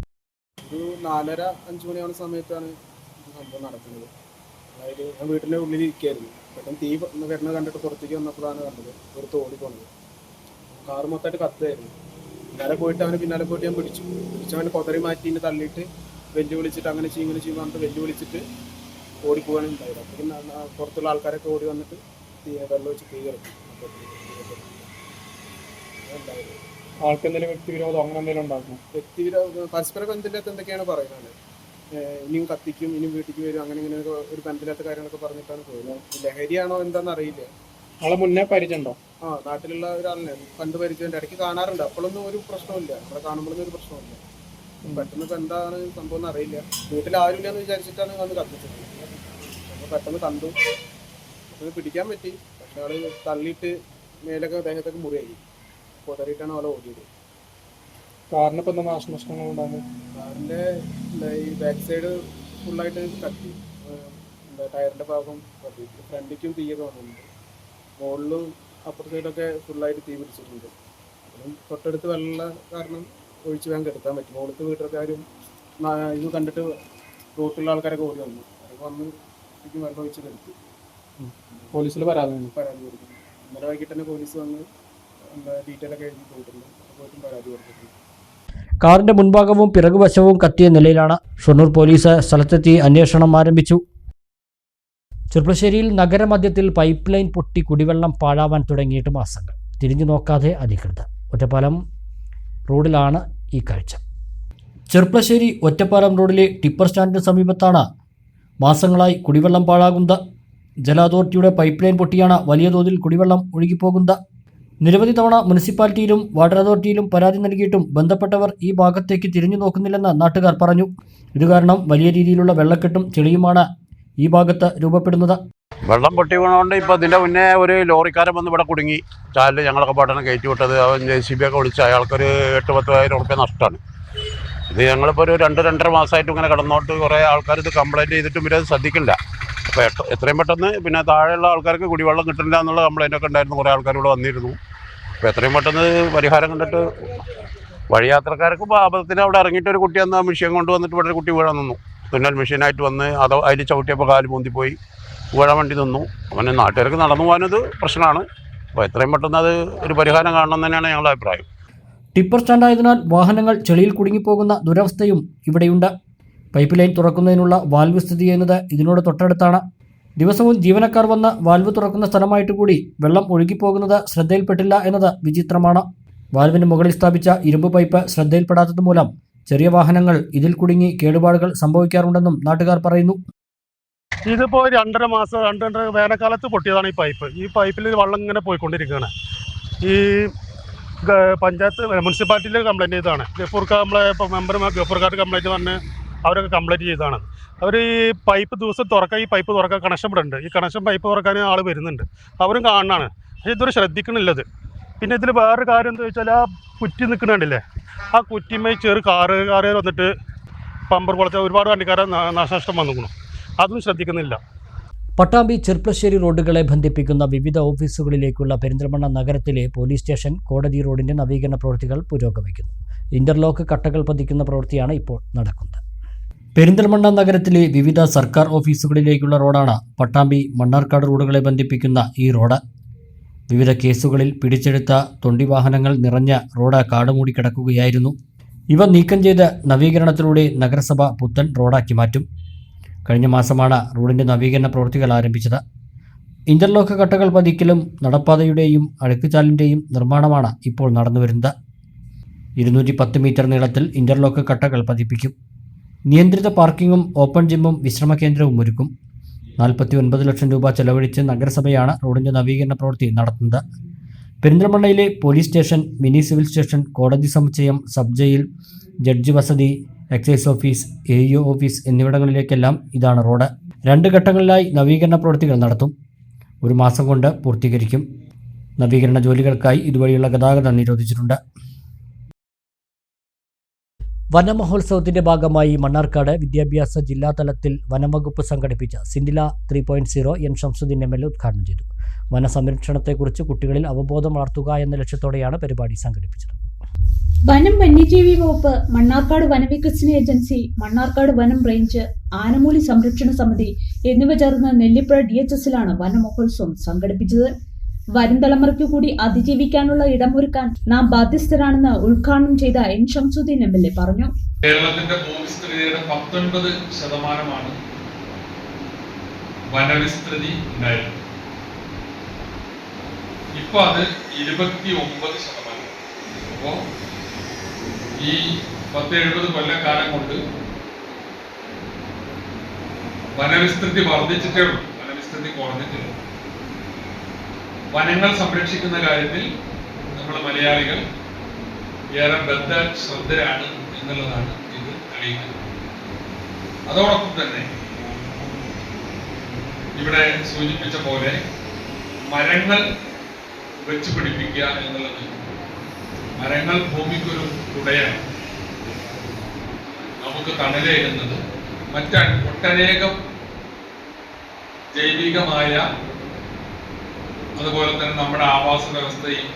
4:30-5 മണിയാവുന്ന സമയത്താണ് സംഭവം നടക്കുന്നത്. അതായത് ഞാൻ വീട്ടിൻ്റെ ഉള്ളിൽ ഇരിക്കുകയായിരുന്നു. അപ്പം തീ വരുന്നത് കണ്ടിട്ട് പുറത്തേക്ക് വന്നപ്പോഴാണ് കണ്ടത് ഒരു തോടി പോണത്. കാറ് മൊത്തമായിട്ട് കത്തായിരുന്നു. പിന്നാലെ പോയിട്ട് ഞാൻ പിടിച്ചവനെ കൊതറി മാറ്റി തള്ളിയിട്ട് വെല്ലുവിളിച്ചിട്ട് അങ്ങനെ ചെയ്യും ഇങ്ങനെ ചെയ്യും പറഞ്ഞിട്ട് വെല്ലുവിളിച്ചിട്ട് ഓടിപ്പോവാണ് ഉണ്ടായത്. അപ്പം പുറത്തുള്ള ആൾക്കാരൊക്കെ ഓടി വന്നിട്ട് വെള്ളം വെച്ച് തീ കിടക്കും. ആൾക്കെന്തെങ്കിലും വ്യക്തിവിരോധം അങ്ങനെ എന്തെങ്കിലും ഉണ്ടാകും? പരസ്പര ബന്ധമില്ലാത്ത എന്തൊക്കെയാണ് പറയുന്നത്. ഇനിയും കത്തിക്കും, ഇനിയും വീട്ടിലേക്ക് വരും, അങ്ങനെ ഇങ്ങനെ ഒരു ബന്ധമില്ലാത്ത കാര്യങ്ങളൊക്കെ പറഞ്ഞിട്ടാണ് പോയത്. ലഹരിയാണോ എന്താണെന്ന് അറിയില്ല. ആളെ മുന്നേ പരിചയമുണ്ടോ? നാട്ടിലുള്ള ഒരാളിനെ കണ്ടു പരിചയമുണ്ട്. ഇടയ്ക്ക് കാണാറുണ്ട്. അപ്പോഴൊന്നും ഒരു പ്രശ്നമില്ല, നമ്മളെ കാണുമ്പോഴൊന്നും ഒരു പ്രശ്നമില്ല. പെട്ടെന്ന് ഇപ്പം എന്താണ് സംഭവം എന്ന് അറിയില്ല. വീട്ടിൽ ആരുമില്ല എന്ന് വിചാരിച്ചിട്ടാണ് വന്ന് കത്തിച്ചത്. അപ്പോൾ പെട്ടെന്ന് കണ്ടു, പെട്ടെന്ന് പിടിക്കാൻ പറ്റി. പക്ഷെ ആള് തള്ളിയിട്ട് മേലൊക്കെ ദേഹത്തൊക്കെ മുറിയായി പൊതറിയിട്ടാണ് ആളെ ഓടിയത്. കാറിന് ഇപ്പം എന്താ നാശനഷ്ടങ്ങൾ ഉണ്ടാകും? കാറിൻ്റെ ഈ ബാക്ക് സൈഡ് ഫുള്ളായിട്ട് കത്തി, ടയറിൻ്റെ ഭാഗം കത്തി, ഫ്രണ്ടിലേക്കും തീയൊക്കെ വന്നിട്ടുണ്ട്. മുകളിലും അപ്പുറ സൈഡൊക്കെ ഫുള്ളായിട്ട് തീ പിടിച്ചിട്ടുണ്ട്. അപ്പം തൊട്ടടുത്ത് വെള്ളം കാരണം ഒഴിച്ച് വേഗം കെടുക്കാൻ പറ്റും. മുകളിലത്തെ വീട്ടുകാരും ഇത് കണ്ടിട്ട് റോട്ടിലുള്ള ആൾക്കാരൊക്കെ ഓടി വന്നു. അതൊക്കെ വന്ന് ശരിക്കും വെള്ളം ഒഴിച്ച് കെടുത്തു. പോലീസിൽ പരാതി കൊടുക്കുന്നു. ഇന്നലെ വൈകിട്ട് തന്നെ പോലീസ് വന്ന് ഡീറ്റെയിലൊക്കെ എഴുതി പോയിട്ടുണ്ട്. പോയിട്ടും പരാതി കൊടുത്തിട്ടുണ്ട്. കാറിന്റെ മുൻഭാഗവും പിറകുവശവും കത്തിയ നിലയിലാണ്. ഷൊർണൂർ പോലീസ് സ്ഥലത്തെത്തി അന്വേഷണം ആരംഭിച്ചു. ചെർപ്പളശ്ശേരിയിൽ നഗരമധ്യത്തിൽ പൈപ്പ് ലൈൻ പൊട്ടി കുടിവെള്ളം പാഴാവാൻ തുടങ്ങിയിട്ട് മാസങ്ങൾ. തിരിഞ്ഞു നോക്കാതെ അധികൃതർ. ഒറ്റപ്പാലം റോഡിലാണ് ഈ കാഴ്ച. ചെർപ്പളശ്ശേരി ഒറ്റപ്പാലം റോഡിലെ ടിപ്പർ സ്റ്റാൻഡിന് സമീപത്താണ് മാസങ്ങളായി കുടിവെള്ളം പാഴാകുന്നത്. ജല അതോറിറ്റിയുടെ പൈപ്പ് ലൈൻ പൊട്ടിയാണ് വലിയ തോതിൽ കുടിവെള്ളം ഒഴുകിപ്പോകുന്നത്. നിരവധി തവണ മുനിസിപ്പാലിറ്റിയിലും വാട്ടർ അതോറിറ്റിയിലും പരാതി നൽകിയിട്ടും ബന്ധപ്പെട്ടവർ ഈ ഭാഗത്തേക്ക് തിരിഞ്ഞു നോക്കുന്നില്ലെന്ന് നാട്ടുകാർ പറഞ്ഞു. ഇതുകാരണം വലിയ രീതിയിലുള്ള വെള്ളക്കെട്ടും ചെളിയുമാണ് ഈ ഭാഗത്ത് രൂപപ്പെടുന്നത്. വെള്ളം പൊട്ടി വീണുകൊണ്ട് ഇപ്പോൾ ഇതിൻ്റെ മുന്നേ ഒരു ലോറിക്കാരൻ വന്ന് ഇവിടെ കുടുങ്ങി. ചാലിൽ ഞങ്ങളൊക്കെ പാട്ടാണ് കയറ്റി വിട്ടത്. അവൻ JCB ഒക്കെ വിളിച്ച് അയാൾക്കൊരു 8-10,000 റുപ്യ നഷ്ടമാണ്. ഇത് ഞങ്ങളിപ്പോൾ ഒരു 2-2.5 മാസമായിട്ട് ഇങ്ങനെ കിടന്നോട്ട് കുറേ ആൾക്കാർ ഇത് കംപ്ലയിൻറ്റ് ചെയ്തിട്ടും ഇവരത് ശ്രദ്ധിക്കില്ല. അപ്പോൾ എത്രയും പെട്ടെന്ന് പിന്നെ താഴെയുള്ള ആൾക്കാർക്ക് കുടിവെള്ളം കിട്ടില്ല എന്നുള്ള കംപ്ലയിൻ്റൊക്കെ ഉണ്ടായിരുന്നു. കുറേ ആൾക്കാർ ഇവിടെ വന്നിരുന്നു. അപ്പോൾ എത്രയും പെട്ടെന്ന് പരിഹാരം കണ്ടിട്ട് വഴിയാത്രക്കാർക്ക് ഇപ്പോൾ ആപത്തിന് അവിടെ ഇറങ്ങിയിട്ട് ഒരു കുട്ടി അന്ന് മെഷീൻ കൊണ്ടുവന്നിട്ട് ഇവിടെ ഒരു കുട്ടി വീഴാൻ നിന്നു. തുന്നൽ മെഷീനായിട്ട് വന്ന് അത് അതിൽ ചവിട്ടിയപ്പോൾ കാല് പൊന്തിപ്പോയി വീഴാൻ വേണ്ടി നിന്നു. അങ്ങനെ നാട്ടുകാർക്ക് നടന്നു പോകാനത് പ്രശ്നമാണ്. അപ്പോൾ എത്രയും പെട്ടെന്ന് അത് ഒരു പരിഹാരം കാണണം തന്നെയാണ് ഞങ്ങളുടെ അഭിപ്രായം. ടിപ്പർ സ്റ്റാൻഡായതിനാൽ വാഹനങ്ങൾ ചെളിയിൽ കുടുങ്ങിപ്പോകുന്ന ദുരവസ്ഥയും ഇവിടെയുണ്ട്. പൈപ്പ് ലൈൻ തുറക്കുന്നതിനുള്ള വാൽവ് സ്ഥിതി ചെയ്യുന്നത് ഇതിനോട് തൊട്ടടുത്താണ്. ദിവസവും ജീവനക്കാർ വന്ന് വാൽവ് തുറക്കുന്ന സ്ഥലമായിട്ട് കൂടി വെള്ളം ഒഴുകിപ്പോകുന്നത് ശ്രദ്ധയിൽപ്പെട്ടില്ല എന്നത് വിചിത്രമാണ്. വാൽവിന് മുകളിൽ സ്ഥാപിച്ച ഇരുമ്പ് പൈപ്പ് ശ്രദ്ധയിൽപ്പെടാത്തത് മൂലം ചെറിയ വാഹനങ്ങൾ ഇതിൽ കുടുങ്ങി കേടുപാടുകൾ സംഭവിക്കാറുണ്ടെന്നും നാട്ടുകാർ പറയുന്നു. ഇതിപ്പോൾ 2.5 മാസം 2.5 വേനൽക്കാലത്ത് പൊട്ടിയതാണ് ഈ പൈപ്പ്. ഈ പൈപ്പിൽ വെള്ളം ഇങ്ങനെ പോയിക്കൊണ്ടിരിക്കുകയാണ്. ഈ പഞ്ചായത്ത് മുനിസിപ്പാലിറ്റിയിൽ കംപ്ലയിൻറ്റ് ചെയ്തതാണ്. ഗഫൂർക്ക് നമ്മളെ ഇപ്പോൾ മെമ്പർമാർ ഗഫൂർക്കാർക്ക് കംപ്ലയിൻറ്റ് പറഞ്ഞ് അവരൊക്കെ കംപ്ലയിൻറ്റ് ചെയ്തതാണ്. അവർ ഈ പൈപ്പ് ദിവസം തുറക്കാൻ, ഈ പൈപ്പ് തുറക്കാൻ കണക്ഷൻ ഇവിടെ ഉണ്ട്. ഈ കണക്ഷൻ പൈപ്പ് തുറക്കാൻ ആൾ വരുന്നുണ്ട്, അവരും കാണാനാണ്. പക്ഷേ ഇതൊരു ശ്രദ്ധിക്കണില്ലത്. പിന്നെ ഇതിൽ വേറൊരു കാര്യം എന്താ വെച്ചാൽ ആ കുറ്റി നിൽക്കുന്നുണ്ടല്ലേ, ആ കുറ്റിമേ ചെറു കാറുകാരെ വന്നിട്ട് പമ്പർ പോലത്തെ ഒരുപാട് വണ്ടിക്കാരെ നാശനഷ്ടം വന്നിരിക്കണം. അതും ശ്രദ്ധിക്കുന്നില്ല. പട്ടാമ്പി ചെർപ്പളശ്ശേരി റോഡുകളെ ബന്ധിപ്പിക്കുന്ന വിവിധ ഓഫീസുകളിലേക്കുള്ള പെരിന്തൽമണ്ണ നഗരത്തിലെ പോലീസ് സ്റ്റേഷൻ, കോടതി റോഡിന്റെ നവീകരണ പ്രവൃത്തികൾ പുരോഗമിക്കുന്നു. ഇന്റർലോക്ക് കട്ടകൾ പതിക്കുന്ന പ്രവൃത്തിയാണ് ഇപ്പോൾ നടക്കുന്നത്. പെരിന്തൽമണ്ണ നഗരത്തിലെ വിവിധ സർക്കാർ ഓഫീസുകളിലേക്കുള്ള റോഡാണ് പട്ടാമ്പി മണ്ണാർക്കാട് റോഡുകളെ ബന്ധിപ്പിക്കുന്ന ഈ റോഡ്. വിവിധ കേസുകളിൽ പിടിച്ചെടുത്ത തൊണ്ടി വാഹനങ്ങൾ നിറഞ്ഞ റോഡ് കാടുമൂടി കിടക്കുകയായിരുന്നു. ഇവ നീക്കം ചെയ്ത് നവീകരണത്തിലൂടെ നഗരസഭ പുത്തൻ റോഡാക്കി മാറ്റും. കഴിഞ്ഞ മാസമാണ് റോഡിൻ്റെ നവീകരണ പ്രവൃത്തികൾ ആരംഭിച്ചത്. ഇന്റർലോക്ക് കട്ടകൾ പതിക്കലും നടപ്പാതയുടെയും അഴുക്കുചാലിൻ്റെയും നിർമ്മാണമാണ് ഇപ്പോൾ നടന്നുവരുന്നത്. 210 മീറ്റർ നീളത്തിൽ ഇന്റർലോക്ക് കട്ടകൾ പതിപ്പിക്കും. നിയന്ത്രിത പാർക്കിങ്ങും ഓപ്പൺ ജിമ്മും വിശ്രമ കേന്ദ്രവും ഒരുക്കും. 49 ലക്ഷം രൂപ ചെലവഴിച്ച് നഗരസഭയാണ് റോഡിൻ്റെ നവീകരണ പ്രവൃത്തി നടത്തുന്നത്. പെരിന്തൽമണ്ണയിലെ police station, mini civil station, കോടതി സമുച്ചയം, സബ് ജയിൽ, ജഡ്ജി വസതി, എക്സൈസ് ഓഫീസ്, AEO ഓഫീസ് എന്നിവിടങ്ങളിലേക്കെല്ലാം ഇതാണ് റോഡ്. 2 ഘട്ടങ്ങളിലായി നവീകരണ പ്രവൃത്തികൾ നടത്തും. 1 മാസം കൊണ്ട് പൂർത്തീകരിക്കും. നവീകരണ ജോലികൾക്കായി ഇതുവഴിയുള്ള ഗതാഗതം നിരോധിച്ചിട്ടുണ്ട്. വനമഹോത്സവത്തിന്റെ ഭാഗമായി മണ്ണാർക്കാട് വിദ്യാഭ്യാസ ജില്ലാതലത്തിൽ വനംവകുപ്പ് സംഘടിപ്പിച്ച സിൻഡില 3.0 എൻ ഷംസുദ്ദീൻ MLA ഉദ്ഘാടനം ചെയ്തു. വനസംരക്ഷണത്തെക്കുറിച്ച് കുട്ടികളിൽ അവബോധം വളർത്തുക എന്ന ലക്ഷ്യത്തോടെയാണ് പരിപാടി സംഘടിപ്പിച്ചത്. വനം വന്യജീവി വകുപ്പ്, മണ്ണാർക്കാട് വനവികസന ഏജൻസി, മണ്ണാർക്കാട് വനം റേഞ്ച്, ആനമൂലി സംരക്ഷണ സമിതി എന്നിവ ചേർന്ന് നെല്ലിപ്പുഴ DHSലാണ് വനമഹോത്സവം സംഘടിപ്പിച്ചത്. വരും തലമുറയ്ക്കു കൂടി അതിജീവിക്കാനുള്ള ഇടമൊരുക്കാൻ നാം ബാധ്യസ്ഥരാണെന്ന് ഉദ്ഘാടനം ചെയ്ത N. ഷംസുദ്ദീൻ MLA പറഞ്ഞു. കേരളത്തിന്റെ ഭൂവിസ്തൃതിയുടെ 19% വനവിസ്തൃതി ഉണ്ടായിരുന്നു. ഇപ്പൊ അത് 29%. അപ്പോ ഈ 10-70 കൊല്ലക്കാലം കൊണ്ട് വനവിസ്തൃതി വർദ്ധിച്ചിട്ടേ ഉള്ളൂ, വനവിസ്തൃതി കുറഞ്ഞിട്ടില്ല. വനങ്ങൾ സംരക്ഷിക്കുന്ന കാര്യത്തിൽ നമ്മൾ മലയാളികൾ ഏറെ ശ്രദ്ധരാണ് എന്നുള്ളതാണ് ഇത് തെളിയിക്കുന്നത്. അതോടൊപ്പം തന്നെ ഇവിടെ സൂചിപ്പിച്ച പോലെ മരങ്ങൾ വെച്ച് പിടിപ്പിക്കുക എന്നുള്ളത്, മരങ്ങൾ ഭൂമിക്കൊരു കുടയാണ്, നമുക്ക് തണലേകുന്നത്. ഒട്ടനേകം ജൈവികമായ അതുപോലെ തന്നെ നമ്മുടെ ആവാസ വ്യവസ്ഥയും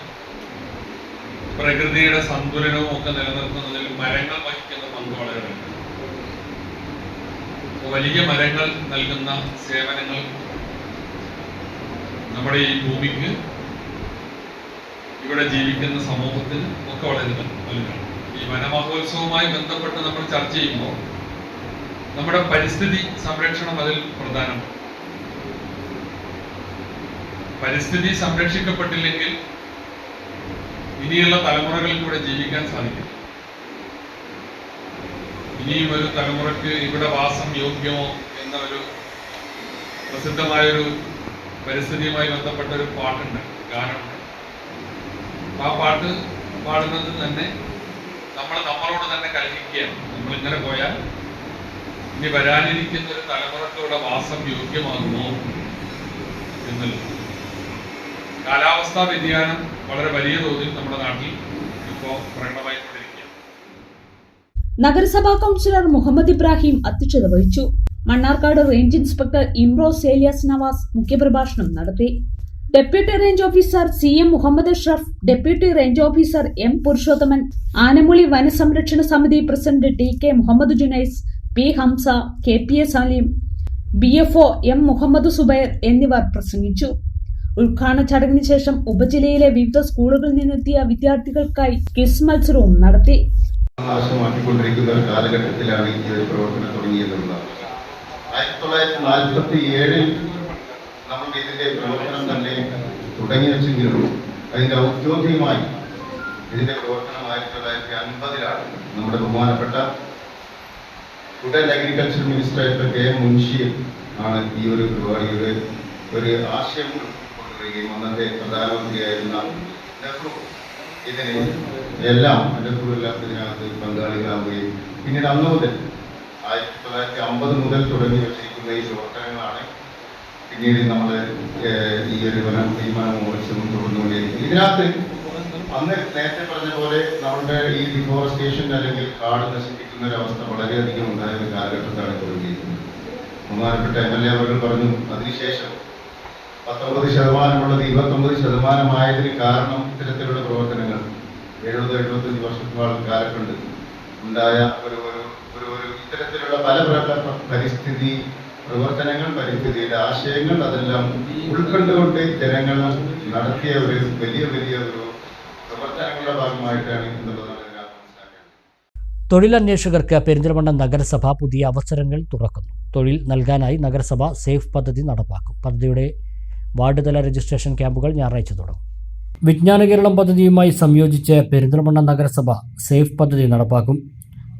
പ്രകൃതിയുടെ സന്തുലനവും ഒക്കെ നിലനിർത്തുന്നതിൽ മരങ്ങൾ വഹിക്കുന്ന പങ്ക് വളരെ വലുതാണ്. വലിയ മരങ്ങൾ നൽകുന്ന സേവനങ്ങൾ നമ്മുടെ ഈ ഭൂമിക്ക്, ഇവിടെ ജീവിക്കുന്ന സമൂഹത്തിന് ഒക്കെ വളരെ വലുതാണ്. ഈ വനമഹോത്സവവുമായി ബന്ധപ്പെട്ട് നമ്മൾ ചർച്ച ചെയ്യുമ്പോൾ നമ്മുടെ പരിസ്ഥിതി സംരക്ഷണം അതിൽ പ്രധാനമാണ്. പരിസ്ഥിതി സംരക്ഷിക്കപ്പെട്ടില്ലെങ്കിൽ ഇനിയുള്ള തലമുറകൾക്ക് ഇവിടെ ജീവിക്കാൻ സാധിക്കും. ഇനിയും ഒരു തലമുറയ്ക്ക് ഇവിടെ വാസം യോഗ്യമോ എന്ന ഒരു പ്രസിദ്ധമായൊരു പരിസ്ഥിതിയുമായി ബന്ധപ്പെട്ട ഒരു പാട്ടുണ്ട്, ഗാനമുണ്ട്. ആ പാട്ട് പാടുന്നത് തന്നെ നമ്മളോട് തന്നെ കലഹിക്കുകയാണ്. നമ്മളിങ്ങനെ പോയാൽ ഇനി വരാനിരിക്കുന്ന ഒരു തലമുറയ്ക്ക് ഇവിടെ വാസം യോഗ്യമാകുമോ എന്നുള്ളത്. കാലാവസ്ഥാ വ്യതിയാനം വളരെ വലിയ തോതിൽ നമ്മുടെ നാട്ടിൽ ഇപ്പോൾ പ്രകടമായിക്കൊണ്ടിരിക്കുകയാണ്. നഗരസഭാ കൗൺസിലർ മുഹമ്മദ് ഇബ്രാഹിം അധ്യക്ഷത വഹിച്ചു. മണ്ണാർക്കാട് റേഞ്ച് ഇൻസ്പെക്ടർ ഇംറോസ് ഏലിയാസ് നവാസ് മുഖ്യപ്രഭാഷണം നടത്തി. Deputy range officer CM Muhammad Ashraf, deputy range officer M. Purushothaman, Anamooli വനസംരക്ഷണ സമിതി president TK Muhammad Junais, P. Hamsa, KPA Saleem, BFO M. Muhammad Zubair എന്നിവർ പ്രസംഗിച്ചു. ഉദ്ഘാടന ചടങ്ങിന് ശേഷം ഉപജില്ലയിലെ വിവിധ സ്കൂളുകളിൽ നിന്നെത്തിയ വിദ്യാർത്ഥികൾക്കായി ക്വിസ് മത്സരവും നടത്തി. നാശമാക്കിക്കൊണ്ടിരിക്കുന്ന ഒരു കാലഘട്ടത്തിലാണ് ഈ ഒരു പ്രവർത്തനം തുടങ്ങിയതെന്നുള്ളത്. 1947 നമ്മൾ ഇതിന്റെ പ്രവർത്തനം തന്നെ തുടങ്ങി വെച്ചെങ്കിലും അതിന്റെ ഔദ്യോഗികമായി ഇതിന്റെ പ്രവർത്തനം 1950 നമ്മുടെ ബഹുമാനപ്പെട്ട ഫുഡ് ആൻഡ് അഗ്രികൾച്ചർ മിനിസ്റ്ററായിട്ടുള്ള KM മുൻഷി ആണ് ഈ ഒരു പരിപാടിയുടെ ഒരു ആശയം കൊണ്ടുവരികയും അന്നത്തെ പ്രധാനമന്ത്രിയായിരുന്ന നെഹ്റു ഇതിന് എല്ലാം ഇതിനകത്ത് പങ്കാളികളാവുകയും പിന്നീട് അന്ന് മുതൽ 1950 മുതൽ തുടങ്ങി വെച്ചിരിക്കുന്ന ഈ പ്രവർത്തനങ്ങളാണ് പിന്നീട് നമ്മൾ ഈ ഒരു വനമഹോത്സവം തുടർന്നുകൊണ്ടിരിക്കുന്നത്. ഇതിനകത്ത് അന്ന് നേരത്തെ പറഞ്ഞ പോലെ നമ്മുടെ ഈ ഡിഫോറസ്റ്റേഷൻ അല്ലെങ്കിൽ കാട് നശിപ്പിക്കുന്ന ഒരു അവസ്ഥ വളരെയധികം ഉണ്ടായ ഒരു കാലഘട്ടത്താണ് തുടങ്ങിയിരിക്കുന്നത്. ബഹുമാനപ്പെട്ട MLA അവർ പറഞ്ഞു, അതിനുശേഷം 19% 29% കാരണം ഇത്തരത്തിലുള്ള പ്രവർത്തനങ്ങൾ 70-75 വർഷത്തോളം കാലക്കൊണ്ട് ഉണ്ടായ ഒരു ഇത്തരത്തിലുള്ള പല പരിസ്ഥിതി പ്രവർത്തനങ്ങൾ, പരിസ്ഥിതിയുടെ ആശയങ്ങൾ അതെല്ലാം ഉൾക്കൊണ്ടുകൊണ്ട് ജനങ്ങൾ നടത്തിയ ഒരു വലിയ ഒരു പ്രവർത്തനങ്ങളുടെ ഭാഗമായിട്ടാണ് എന്നുള്ളതാണ് ഇതിനകത്ത് മനസ്സിലാക്കേണ്ടത്. തൊഴിലന്വേഷകർക്ക് പെരിന്തൽമണ്ണ നഗരസഭ പുതിയ അവസരങ്ങൾ തുറക്കുന്നു. തൊഴിൽ നൽകാനായി നഗരസഭ സേഫ് പദ്ധതി നടപ്പാക്കും. പദ്ധതിയുടെ വാർഡ് തല രജിസ്ട്രേഷൻ ക്യാമ്പുകൾ ഞായറാഴ്ച തുടങ്ങും. വിജ്ഞാന കേരളം പദ്ധതിയുമായി സംയോജിച്ച് പെരിന്തൽമണ്ണ നഗരസഭ സേഫ് പദ്ധതി നടപ്പാക്കും.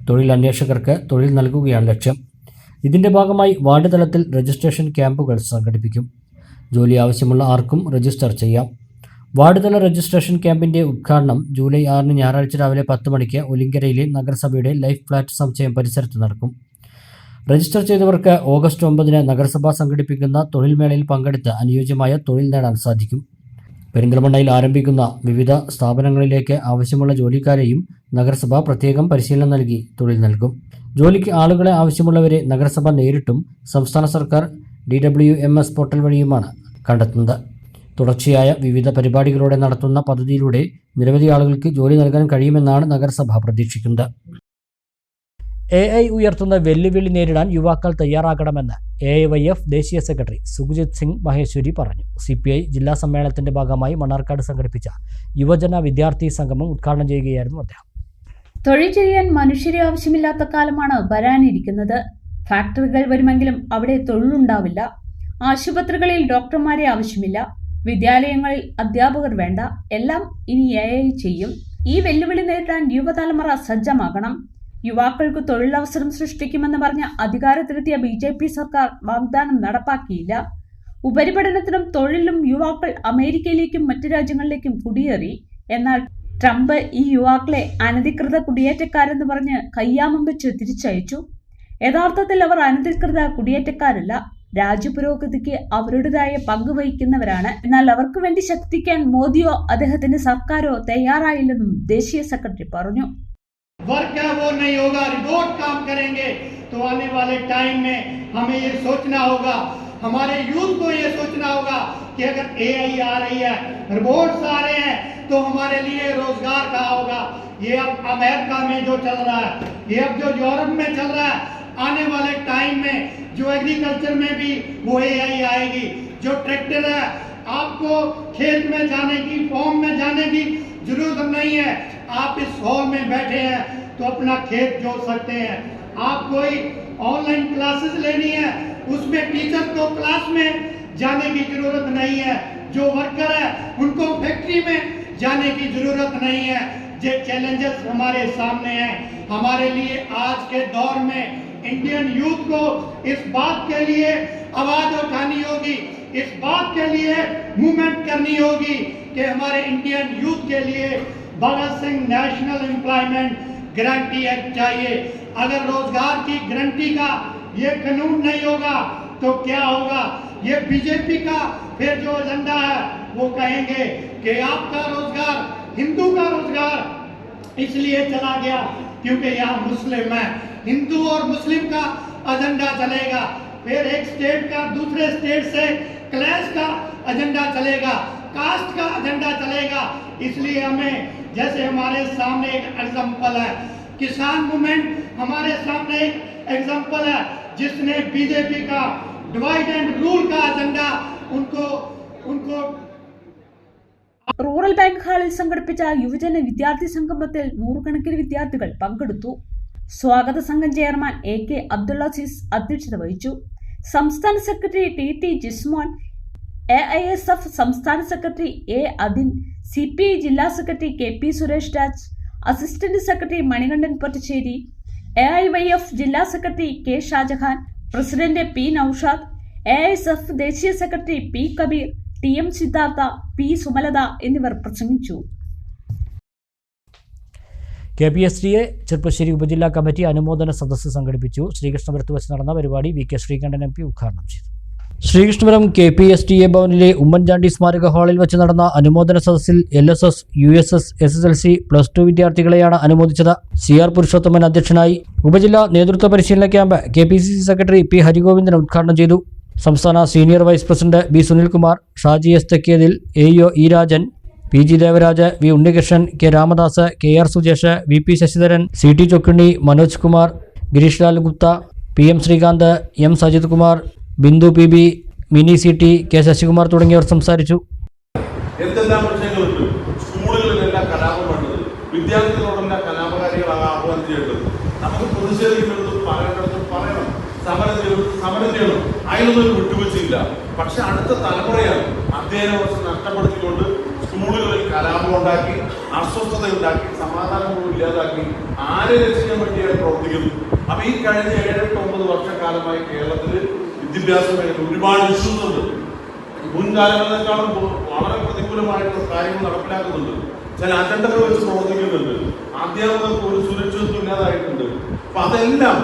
തൊഴിലന്വേഷകർക്ക് തൊഴിൽ നൽകുകയാണ് ലക്ഷ്യം. ഇതിന്റെ ഭാഗമായി വാർഡ് തലത്തിൽ രജിസ്ട്രേഷൻ ക്യാമ്പുകൾ സംഘടിപ്പിക്കും. ജോലി ആവശ്യമുള്ള ആർക്കും രജിസ്റ്റർ ചെയ്യാം. വാർഡ് തല രജിസ്ട്രേഷൻ ക്യാമ്പിന്റെ ഉദ്ഘാടനം ജൂലൈ 6 ഞായറാഴ്ച രാവിലെ 10 മണിക്ക് ഒലിങ്കരയിലെ നഗരസഭയുടെ ലൈഫ് ഫ്ലാറ്റ് സമുച്ചയം പരിസരത്ത് നടക്കും. രജിസ്റ്റർ ചെയ്തവർക്ക് ഓഗസ്റ്റ് 9 നഗരസഭ സംഘടിപ്പിക്കുന്ന തൊഴിൽ മേളയിൽ പങ്കെടുത്ത് അനുയോജ്യമായ തൊഴിൽ നേടാൻ സാധിക്കും. പെരിന്തൽമണ്ണയിൽ ആരംഭിക്കുന്ന വിവിധ സ്ഥാപനങ്ങളിലേക്ക് ആവശ്യമുള്ള ജോലിക്കാരെയും നഗരസഭ പ്രത്യേകം പരിശീലനം നൽകി തൊഴിൽ നൽകും. ജോലിക്ക് ആളുകളെ ആവശ്യമുള്ളവരെ നഗരസഭ നേരിട്ടും സംസ്ഥാന സർക്കാർ DWMS പോർട്ടൽ വഴിയുമാണ് കണ്ടെത്തുന്നത്. തുടർച്ചയായ വിവിധ പരിപാടികളോടെ നടത്തുന്ന പദ്ധതിയിലൂടെ നിരവധി ആളുകൾക്ക് ജോലി നൽകാൻ കഴിയുമെന്നാണ് നഗരസഭ പ്രതീക്ഷിക്കുന്നത്. AI ഉയർത്തുന്ന വെല്ലുവിളി നേരിടാൻ യുവാക്കൾ തയ്യാറാകണമെന്ന് AIYF ദേശീയ സെക്രട്ടറി സുഖജിത് സിംഗ് മഹേശ്വരി പറഞ്ഞു. CPI ജില്ലാ സമ്മേളനത്തിന്റെ ഭാഗമായി മണ്ണാർക്കാട് സംഘടിപ്പിച്ച യുവജന വിദ്യാർത്ഥി സംഗമം ഉദ്ഘാടനം ചെയ്യുകയായിരുന്നു അദ്ദേഹം. തൊഴിൽ ചെയ്യാൻ മനുഷ്യരെ ആവശ്യമില്ലാത്ത കാലമാണ് വരാനിരിക്കുന്നത്. ഫാക്ടറികൾ വരുമെങ്കിലും അവിടെ തൊഴിലുണ്ടാവില്ല. ആശുപത്രികളിൽ ഡോക്ടർമാരെ ആവശ്യമില്ല. വിദ്യാലയങ്ങളിൽ അധ്യാപകർ വേണ്ട. എല്ലാം ഇനി AI ചെയ്യും. ഈ വെല്ലുവിളി നേരിടാൻ യുവതലമുറ സജ്ജമാകണം. യുവാക്കൾക്ക് തൊഴിലവസരം സൃഷ്ടിക്കുമെന്ന് പറഞ്ഞ അധികാരത്തിലെത്തിയ BJP സർക്കാർ വാഗ്ദാനം നടപ്പാക്കിയില്ല. ഉപരിപഠനത്തിനും തൊഴിലിനും യുവാക്കൾ അമേരിക്കയിലേക്കും മറ്റു രാജ്യങ്ങളിലേക്കും കുടിയേറി. എന്നാൽ ട്രംപ് ഈ യുവാക്കളെ അനധികൃത കുടിയേറ്റക്കാരെന്ന് പറഞ്ഞ് കയ്യാമം വെച്ച് തിരിച്ചയച്ചു. യഥാർത്ഥത്തിൽ അവർ അനധികൃത കുടിയേറ്റക്കാരല്ല. രാജ്യപുരോഗതിക്ക് അവരുടേതായ പങ്ക് വഹിക്കുന്നവരാണ്. എന്നാൽ അവർക്ക് വേണ്ടി ശക്തിക്കാൻ മോദിയോ അദ്ദേഹത്തിന്റെ സർക്കാരോ തയ്യാറായില്ലെന്നും ദേശീയ സെക്രട്ടറി പറഞ്ഞു. वर्क है वो नहीं होगा, रिमोट काम करेंगे तो आने वाले टाइम में हमें ये सोचना होगा, हमारे यूथ को ये सोचना होगा कि अगर AI आ रही है, रोबोट्स आ रहे हैं तो हमारे लिए रोजगार कहाँ होगा। ये अब अमेरिका में जो चल रहा है, ये अब जो यूरोप में चल रहा है, आने वाले टाइम में जो एग्रीकल्चर में भी वो AI आएगी। जो ट्रैक्टर है, आपको खेत में जाने की, फॉर्म में जाने की जरूरत नहीं है। आप इस हॉल में बैठे हैं तो अपना खेत जोत सकते हैं। आप कोई ऑनलाइन क्लासेस लेनी है, उसमें टीचर को क्लास में जाने की जरूरत नहीं है। जो वर्कर है उनको फैक्ट्री में जाने की जरूरत नहीं है। ये चैलेंजेस हमारे सामने हैं। हमारे लिए आज के दौर में इंडियन यूथ को इस बात के लिए आवाज उठानी होगी, इस बात के लिए मूवमेंट करनी होगी कि हमारे इंडियन यूथ के लिए Bhagat Singh national employment guarantee act चाहिए। अगर रोजगार की गारंटी का ये कानून नहीं होगा तो क्या होगा। ये BJP का फिर जो एजेंडा है वो कहेंगे कि आपका रोजगार, हिंदू का रोजगार इसलिए चला गया क्योंकि यहाँ मुस्लिम है। हिंदू और मुस्लिम का एजेंडा चलेगा, फिर एक स्टेट का दूसरे स्टेट से क्लैश का एजेंडा चलेगा, कास्ट का एजेंडा चलेगा। इसलिए हमें, जैसे हमारे सामने एक एग्जाम्पल है, किसान मूवमेंट हमारे सामने एक एग्जाम्पल है जिसने BJP का डिवाइड एंड रूल का एजेंडा उनको റൂറൽ ബാങ്ക് ഹാളിൽ സംഘടിപ്പിച്ച യുവജന വിദ്യാർത്ഥി സംഗമത്തിൽ നൂറുകണക്കിന് വിദ്യാർത്ഥികൾ പങ്കെടുത്തു. സ്വാഗത സംഘം ചെയർമാൻ AK അബ്ദുള്ള അസീസ് അധ്യക്ഷത വഹിച്ചു. സംസ്ഥാന സെക്രട്ടറി TT ജിസ്മോൻ, AISF സംസ്ഥാന സെക്രട്ടറി A അദിൻ, CPI ജില്ലാ secretary KP Suresh Raj, assistant secretary Manikandan Pottassery, AIYF ജില്ലാ secretary K Shajahan, president P Noushad, AISF ദേശീയ secretary P Kabeer, TM Siddhartha, P Sumalatha എന്നിവർ പ്രസംഗിച്ചു. KPSDA ചെറുപ്പശ്ശേരി ഉപജില്ലാ കമ്മിറ്റി അനുമോദന സദസ്സ് സംഘടിപ്പിച്ചു. ശ്രീകൃഷ്ണപുരത്ത് വെച്ച് നടന്ന പരിപാടി VK ശ്രീകണ്ഠൻ MP ഉദ്ഘാടനം ചെയ്തു. ശ്രീകൃഷ്ണപുരം KPSDA ഭവനിലെ ഉമ്മൻചാണ്ടി സ്മാരക ഹാളിൽ വെച്ച് നടന്ന അനുമോദന സദസ്സിൽ LSS, USS, SSLC, +2 വിദ്യാർത്ഥികളെയാണ് അനുമോദിച്ചത്. CR Purushothaman അധ്യക്ഷനായി. ഉപജില്ലാ നേതൃത്വ പരിശീലന camp KPCC secretary P Harigovindan ഉദ്ഘാടനം ചെയ്തു. സംസ്ഥാന senior vice president B Sunilkumar, Shaji S Thekkethil, AEO E Rajan, PG Devaraj, V Unnikrishnan, K Ramadas, KR Sujesh, VP Sasidharan, CT Chokkunni, Manoj Kumar, Girish Lal Gupta, PM Sreekanth, M Sajith Kumar, Bindu PB, Mini CT, K Sasikumar തുടങ്ങിയവർ സംസാരിച്ചു. എന്തെല്ലാം വിഷയങ്ങളുണ്ട് സ്കൂളുകളിലെല്ലാം കലാപമുണ്ട്. വിദ്യാർത്ഥികളോടെല്ലാം കലാപകാരികളാണ് ആഹ്വാനം ചെയ്യേണ്ടത്. നമുക്ക് പ്രതിഷേധിക്കേണ്ടതും പറയേണ്ടതും പറയണം, സമരം ചെയ്യണം. അതിനൊന്നും ഒരു വിട്ടുവീഴ്ചയില്ല. പക്ഷെ അടുത്ത തലമുറയാണ് അധ്യയന വർഷം നഷ്ടപ്പെടുത്തിക്കൊണ്ട് സ്കൂളുകളിൽ കലാപം ഉണ്ടാക്കി, അസ്വസ്ഥതയുണ്ടാക്കി, സമാധാനങ്ങളും ഇല്ലാതാക്കി ആരെ രക്ഷിക്കാൻ വേണ്ടിയാണ് പ്രവർത്തിക്കുന്നത്. അപ്പൊ ഈ കഴിഞ്ഞ 7-8-9 വർഷക്കാലമായി കേരളത്തിൽ വിദ്യാഭ്യാസ മേഖല ഒരുപാട് ഇഷ്യൂസ് ഉണ്ട്. മുൻകാലങ്ങളെക്കാളും വളരെ പ്രതികൂലമായിട്ടുള്ള കാര്യങ്ങൾ നടപ്പിലാക്കുന്നുണ്ട്. ചില അജണ്ടകൾ വെച്ച് പ്രവർത്തിക്കുന്നുണ്ട്. അധ്യാപകർക്ക് ഒരു സുരക്ഷിതത്വം ഇല്ലാതായിട്ടുണ്ട്. അപ്പൊ അതെല്ലാം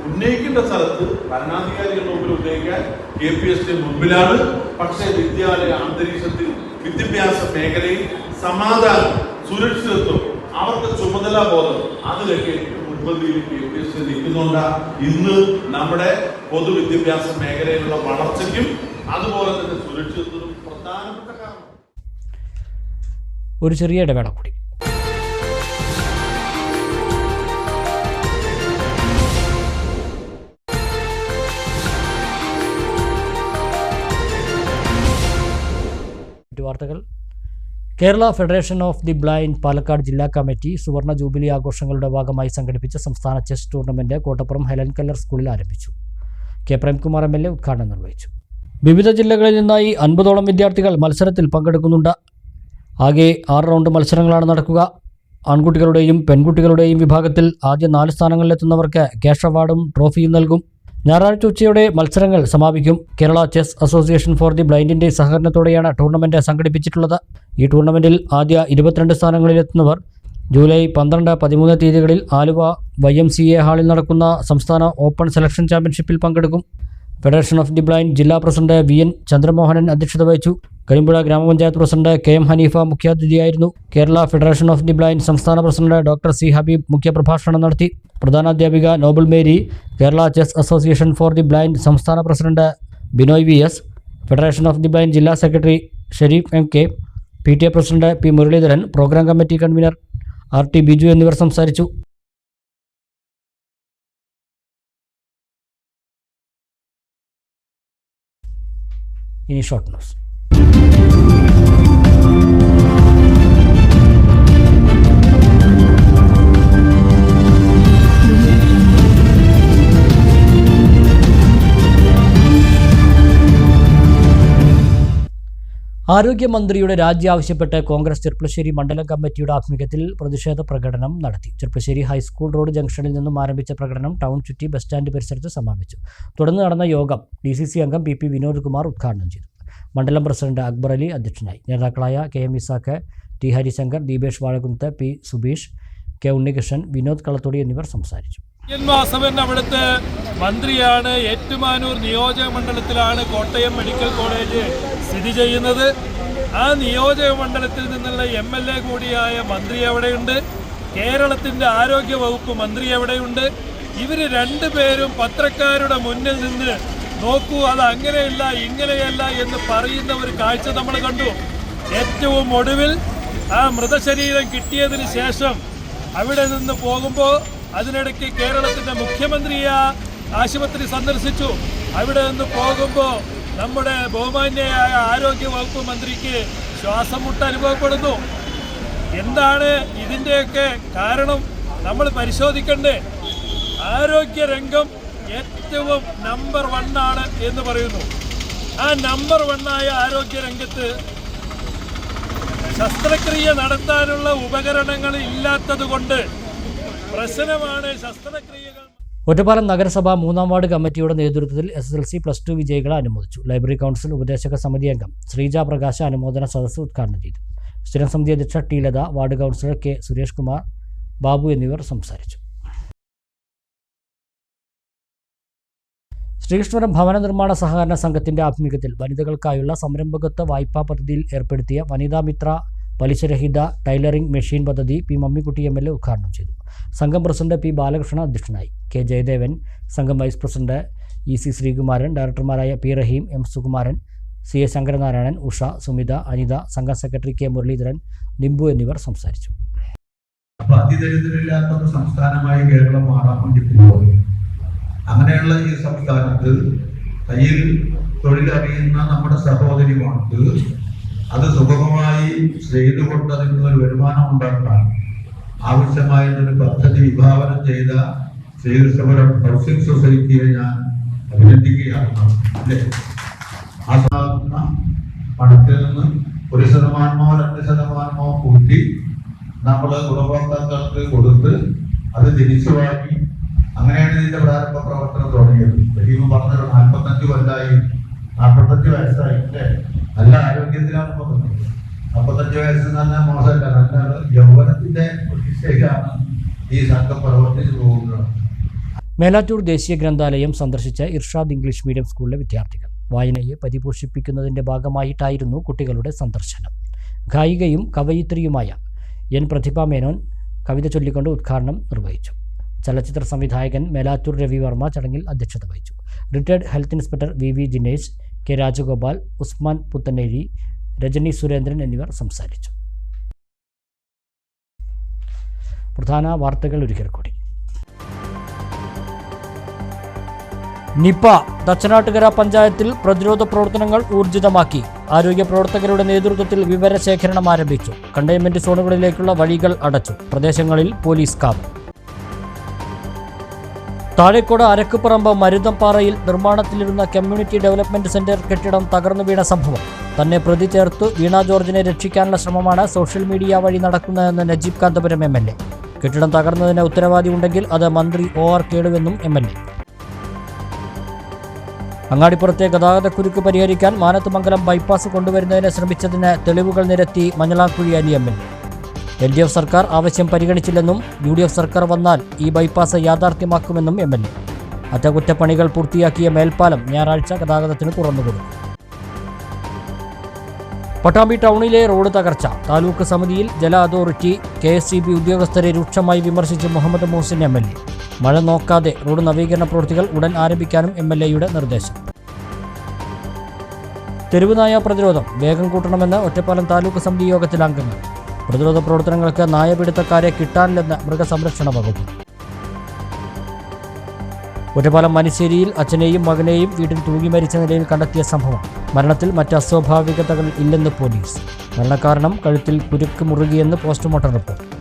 ഉന്നയിക്കേണ്ട സ്ഥലത്ത് ഭരണാധികാരികളുടെ മുമ്പിൽ ഉന്നയിക്കാൻ KPSDA മുമ്പിലാണ്. പക്ഷേ വിദ്യാലയ അന്തരീക്ഷത്തിൽ, വിദ്യാഭ്യാസ മേഖലയിൽ സമാധാനം, സുരക്ഷിതത്വം, അവർക്ക് ചുമതലാബോധം, അതിലൊക്കെ മുൻപന്തിയിൽ KPSDA നിൽക്കുന്നുണ്ട്. ഇന്ന് നമ്മുടെ പൊതുവിദ്യാഭ്യാസ മേഖലയിലുള്ള വളർച്ചയ്ക്കും അതുപോലെ തന്നെ സുരക്ഷിതത്വത്തിനും പ്രധാനപ്പെട്ട കാരണം. ഒരു ചെറിയ ഇടവേള കൂടി. വാർത്തകൾ. Kerala federation of the blind Palakkad ജില്ലാ കമ്മിറ്റി സുവർണ ജൂബിലി ആഘോഷങ്ങളുടെ ഭാഗമായി സംഘടിപ്പിച്ച സംസ്ഥാന chess tournament Kottappuram Helen Keller സ്കൂളിൽ ആരംഭിച്ചു. കെ പ്രേംകുമാർ MLA ഉദ്ഘാടനം നിർവഹിച്ചു. വിവിധ ജില്ലകളിൽ നിന്നായി 50ഓളം വിദ്യാർത്ഥികൾ മത്സരത്തിൽ പങ്കെടുക്കുന്നുണ്ട്. ആകെ 6 റൗണ്ട് മത്സരങ്ങളാണ് നടക്കുക. ആൺകുട്ടികളുടെയും പെൺകുട്ടികളുടെയും വിഭാഗത്തിൽ ആദ്യ 4 സ്ഥാനങ്ങളിലെത്തുന്നവർക്ക് ക്യാഷ് അവാർഡും ട്രോഫിയും നൽകും. ഞായറാഴ്ച ഉച്ചയോടെ മത്സരങ്ങൾ സമാപിക്കും. Kerala chess association for the ബ്ലൈൻഡിന്റെ സഹകരണത്തോടെയാണ് ടൂർണമെന്റ് സംഘടിപ്പിച്ചിട്ടുള്ളത്. ഈ ടൂർണമെന്റിൽ ആദ്യ 22 സ്ഥാനങ്ങളിലെത്തുന്നവർ ജൂലൈ 12, 13 തീയതികളിൽ ആലുവ YMCA ഹാളിൽ നടക്കുന്ന സംസ്ഥാന ഓപ്പൺ സെലക്ഷൻ ചാമ്പ്യൻഷിപ്പിൽ പങ്കെടുക്കും. ഫെഡറേഷൻ ഓഫ് ദി ബ്ലൈൻഡ് ജില്ലാ പ്രസിഡന്റ് VN ചന്ദ്രമോഹനൻ അധ്യക്ഷത വഹിച്ചു. കരിമ്പുഴ ഗ്രാമപഞ്ചായത്ത് പ്രസിഡന്റ് KM ഹനീഫ മുഖ്യാതിഥിയായിരുന്നു. Kerala federation of the blind സംസ്ഥാന പ്രസിഡന്റ് ഡോക്ടർ C ഹബീബ് മുഖ്യപ്രഭാഷണം നടത്തി. പ്രധാനാധ്യാപിക Noble Mary, Kerala chess association for the blind സംസ്ഥാന president Binoy VS, federation of the blind ജില്ലാ secretary Shareef MK, PTA president P Muraleedharan, programme committee convener RT Biju എന്നിവർ സംസാരിച്ചു. ഇനി ഷോർട്ട് ന്യൂസ്. ആരോഗ്യമന്ത്രിയുടെ രാജി ആവശ്യപ്പെട്ട് കോൺഗ്രസ് ചെർപ്പളശ്ശേരി മണ്ഡലം കമ്മിറ്റിയുടെ ആഭിമുഖ്യത്തിൽ പ്രതിഷേധ പ്രകടനം നടത്തി. ചെർപ്പളശ്ശേരി ഹൈസ്കൂൾ റോഡ് ജംഗ്ഷനിൽ നിന്നും ആരംഭിച്ച പ്രകടനം ടൗൺ ചുറ്റി ബസ് സ്റ്റാൻഡ് പരിസരത്ത് സമാപിച്ചു. തുടർന്ന് നടന്ന യോഗം DCC അംഗം PP വിനോദ് കുമാർ ഉദ്ഘാടനം ചെയ്തു. മണ്ഡലം പ്രസിഡന്റ് അക്ബർ അലി അധ്യക്ഷനായി. നേതാക്കളായ KM Isaac, T Harishankar, Deepesh വാഴകുന്നത്ത്, P Subeesh, K Unnikrishnan, Vinod കളത്തോടി എന്നിവർ സംസാരിച്ചു. വാസവൻ അവിടുത്തെ മന്ത്രിയാണ്. ഏറ്റുമാനൂർ നിയോജക മണ്ഡലത്തിലാണ് കോട്ടയം മെഡിക്കൽ കോളേജ് സ്ഥിതി ചെയ്യുന്നത്. ആ നിയോജക മണ്ഡലത്തിൽ നിന്നുള്ള MLA കൂടിയായ മന്ത്രി അവിടെയുണ്ട്. കേരളത്തിൻ്റെ ആരോഗ്യ വകുപ്പ് മന്ത്രി അവിടെയുണ്ട്. ഇവർ രണ്ടുപേരും പത്രക്കാരുടെ മുന്നിൽ നിന്ന് നോക്കൂ, അത് അങ്ങനെയല്ല ഇങ്ങനെയല്ല എന്ന് പറയുന്ന ഒരു കാഴ്ച നമ്മൾ കണ്ടു. ഏറ്റവും ഒടുവിൽ ആ മൃതശരീരം കിട്ടിയതിന് ശേഷം അവിടെ നിന്ന് പോകുമ്പോൾ അതിനിടയ്ക്ക് കേരളത്തിൻ്റെ മുഖ്യമന്ത്രിയെ ആശുപത്രി സന്ദർശിച്ചു. അവിടെ നിന്ന് പോകുമ്പോൾ നമ്മുടെ ബഹുമാന്യയായ ആരോഗ്യ വകുപ്പ് മന്ത്രിക്ക് ശ്വാസം മുട്ട് അനുഭവപ്പെടുന്നു. എന്താണ് ഇതിൻ്റെയൊക്കെ കാരണം നമ്മൾ പരിശോധിക്കണ്ടേ? ആരോഗ്യരംഗം ഏറ്റവും നമ്പർ 1 ആണ് എന്ന് പറയുന്നു. ആ നമ്പർ 1 ആയ ആരോഗ്യരംഗത്ത് ശസ്ത്രക്രിയ നടത്താനുള്ള ഉപകരണങ്ങൾ ഇല്ലാത്തത് കൊണ്ട് പ്രശ്നമാണ് ശസ്ത്രക്രിയകൾ. ഒറ്റപ്പാലം നഗരസഭ 3-ാം വാർഡ് കമ്മിറ്റിയുടെ നേതൃത്വത്തിൽ SSLC +2 വിജയികളെ അനുമോദിച്ചു. ലൈബ്രറി കൗൺസിൽ ഉപദേശക സമിതി അംഗം ശ്രീജ പ്രകാശ് അനുമോദന സദസ്സ് ഉദ്ഘാടനം ചെയ്തു. സ്ഥിരം സമിതി അധ്യക്ഷ T Latha, ward councillor K Suresh Kumar, Babu എന്നിവർ സംസാരിച്ചു. ശ്രീകൃഷ്ണപുരം ഭവന നിർമ്മാണ സഹകരണ സംഘത്തിന്റെ ആഭിമുഖ്യത്തിൽ വനിതകൾക്കായുള്ള സംരംഭകത്വ വായ്പാ പദ്ധതിയിൽ ഏർപ്പെടുത്തിയ വനിതാ മിത്ര പലിശരഹിത ടൈലറിംഗ് മെഷീൻ പദ്ധതി P മമ്മിക്കുട്ടി MLA ഉദ്ഘാടനം ചെയ്തു. സംഘം പ്രസിഡന്റ് P ബാലകൃഷ്ണൻ അധ്യക്ഷനായി. K ജയദേവൻ, സംഘം വൈസ് പ്രസിഡന്റ് EC ശ്രീകുമാരൻ, ഡയറക്ടർമാരായ P Rahim, M Sukumaran, CA Sankaranarayanan, Usha, Sumitha, Anitha, സംഘം സെക്രട്ടറി K മുരളീധരൻ, നിംബു എന്നിവർ സംസാരിച്ചു. അതിദരിദ്രമില്ലാത്ത ഒരു സംസ്ഥാനമായി കേരളം മാറാൻ വേണ്ടി പോകുന്നു. അങ്ങനെയുള്ള ഈ സംസ്ഥാനത്ത് തയ്യൽ തൊഴിലറിയുന്ന നമ്മുടെ സഹോദരിമാർക്ക് അത് സുഗമമായി ചെയ്തുകൊണ്ട് അതിന് ഒരു വരുമാനം ഉണ്ടാക്കാൻ ആവശ്യമായൊരു പദ്ധതി വിഭാവനം ചെയ്ത ശ്രീകൃഷ്ണപുരം ഹൗസിംഗ് സൊസൈറ്റിയെ ഞാൻ അഭിനന്ദിക്കുകയാണ്. ആ പണത്തിൽ നിന്ന് 1%, 2% കൂട്ടി നമ്മൾ ഗുണഭോക്താക്കൾക്ക് കൊടുത്ത് അത് തിരിച്ചു വാങ്ങി, അങ്ങനെയാണ് ഇതിന്റെ പ്രാരംഭ പ്രവർത്തനം തുടങ്ങിയത്. വലിയ പറഞ്ഞൊരു 45 കൊല്ലായി, 45 വയസ്സായി അല്ലേ? നല്ല ആരോഗ്യത്തിലാണ് പോകുന്നത്. 45 വയസ്സ് എന്ന് പറഞ്ഞാൽ മോശമല്ല, നല്ല യൗവനത്തിന്റെ പ്രതിഷ്ഠയിലാണ് ഈ സംഘം പ്രവർത്തിച്ചു പോകുന്നത്. മേലാറ്റൂർ ദേശീയ ഗ്രന്ഥാലയം സന്ദർശിച്ച ഇർഷാദ് ഇംഗ്ലീഷ് മീഡിയം സ്കൂളിലെ വിദ്യാർത്ഥികൾ. വായനയെ പരിപോഷിപ്പിക്കുന്നതിന്റെ ഭാഗമായിട്ടായിരുന്നു കുട്ടികളുടെ സന്ദർശനം. ഗായികയും കവയിത്രിയുമായ N പ്രതിഭ മേനോൻ കവിത ചൊല്ലിക്കൊണ്ട് ഉദ്ഘാടനം നിർവഹിച്ചു. ചലച്ചിത്ര സംവിധായകൻ മേലാറ്റൂർ രവിവർമ്മ ചടങ്ങിൽ അധ്യക്ഷത വഹിച്ചു. Retired health inspector VV Jinesh, K Rajagopal, Usman Puthanery, Rajani Surendran എന്നിവർ സംസാരിച്ചു. പ്രധാന വാർത്തകൾ ഒരിക്കൽ കൂടി. നിപ തച്ചനാട്ടുകര പഞ്ചായത്തിൽ പ്രതിരോധ പ്രവർത്തനങ്ങൾ ഊർജിതമാക്കി. ആരോഗ്യ പ്രവർത്തകരുടെ നേതൃത്വത്തിൽ വിവരശേഖരണം ആരംഭിച്ചു. കണ്ടെയ്ൻമെന്റ് സോണുകളിലേക്കുള്ള വഴികൾ അടച്ചു. പ്രദേശങ്ങളിൽ പോലീസ് കാവൽ. താഴേക്കോട് അരക്കുപറമ്പ് മരുതംപാറയിൽ നിർമ്മാണത്തിലിരുന്ന കമ്മ്യൂണിറ്റി ഡെവലപ്മെന്റ് സെന്റർ കെട്ടിടം തകർന്നു വീണ സംഭവം. തന്നെ പ്രതി ചേർത്ത് വീണ ജോർജിനെ രക്ഷിക്കാനുള്ള ശ്രമമാണ് സോഷ്യൽ മീഡിയ വഴി നടക്കുന്നതെന്ന് നജീബ് കാന്തപുരം MLA. കെട്ടിടം തകർന്നതിന് ഉത്തരവാദി ഉണ്ടെങ്കിൽ അത് മന്ത്രി OR കേളുവെന്നും MLA. അങ്ങാടിപ്പുറത്തെ ഗതാഗതക്കുരുക്ക് പരിഹരിക്കാൻ മാനത്തുമംഗലം ബൈപ്പാസ് കൊണ്ടുവരുന്നതിന് ശ്രമിച്ചതിന് തെളിവുകൾ നിരത്തി മഞ്ഞളാക്കുഴി അലി MLA. LDF സർക്കാർ ആവശ്യം പരിഗണിച്ചില്ലെന്നും UDF സർക്കാർ വന്നാൽ ഈ ബൈപ്പാസ് യാഥാർത്ഥ്യമാക്കുമെന്നും MLA. അറ്റകുറ്റപ്പണികൾ പൂർത്തിയാക്കിയ മേൽപ്പാലം ഞായറാഴ്ച ഗതാഗതത്തിന് തുറന്നുകൊടുക്കും. പട്ടാമ്പി ടൗണിലെ റോഡ് തകർച്ച. താലൂക്ക് സമിതിയിൽ ജല അതോറിറ്റി KSCB ഉദ്യോഗസ്ഥരെ രൂക്ഷമായി വിമർശിച്ച് മുഹമ്മദ് മോഹസിൻ MLA. മഴ നോക്കാതെ റോഡ് നവീകരണ പ്രവൃത്തികൾ ഉടൻ ആരംഭിക്കാനും MLAയുടെ നിർദ്ദേശം. തെരുവുനായ പ്രതിരോധം വേഗം കൂട്ടണമെന്ന് ഒറ്റപ്പാലം താലൂക്ക് സമിതി യോഗത്തിൽ അംഗങ്ങൾ. പ്രതിരോധ പ്രവർത്തനങ്ങൾക്ക് നായപിടുത്തക്കാരെ കിട്ടാനില്ലെന്ന് മൃഗസംരക്ഷണ വകുപ്പ്. ഒറ്റപ്പാലം മനശ്ശേരിയിൽ അച്ഛനെയും മകനെയും വീട്ടിൽ തൂങ്ങി മരിച്ച നിലയിൽ കണ്ടെത്തിയ സംഭവം. മരണത്തിൽ മറ്റ് അസ്വാഭാവികതകൾ ഇല്ലെന്ന് പോലീസ്. മരണകാരണം കഴുത്തിൽ കുരുക്ക് മുറുകിയെന്ന് പോസ്റ്റ്മോർട്ടം റിപ്പോർട്ട്.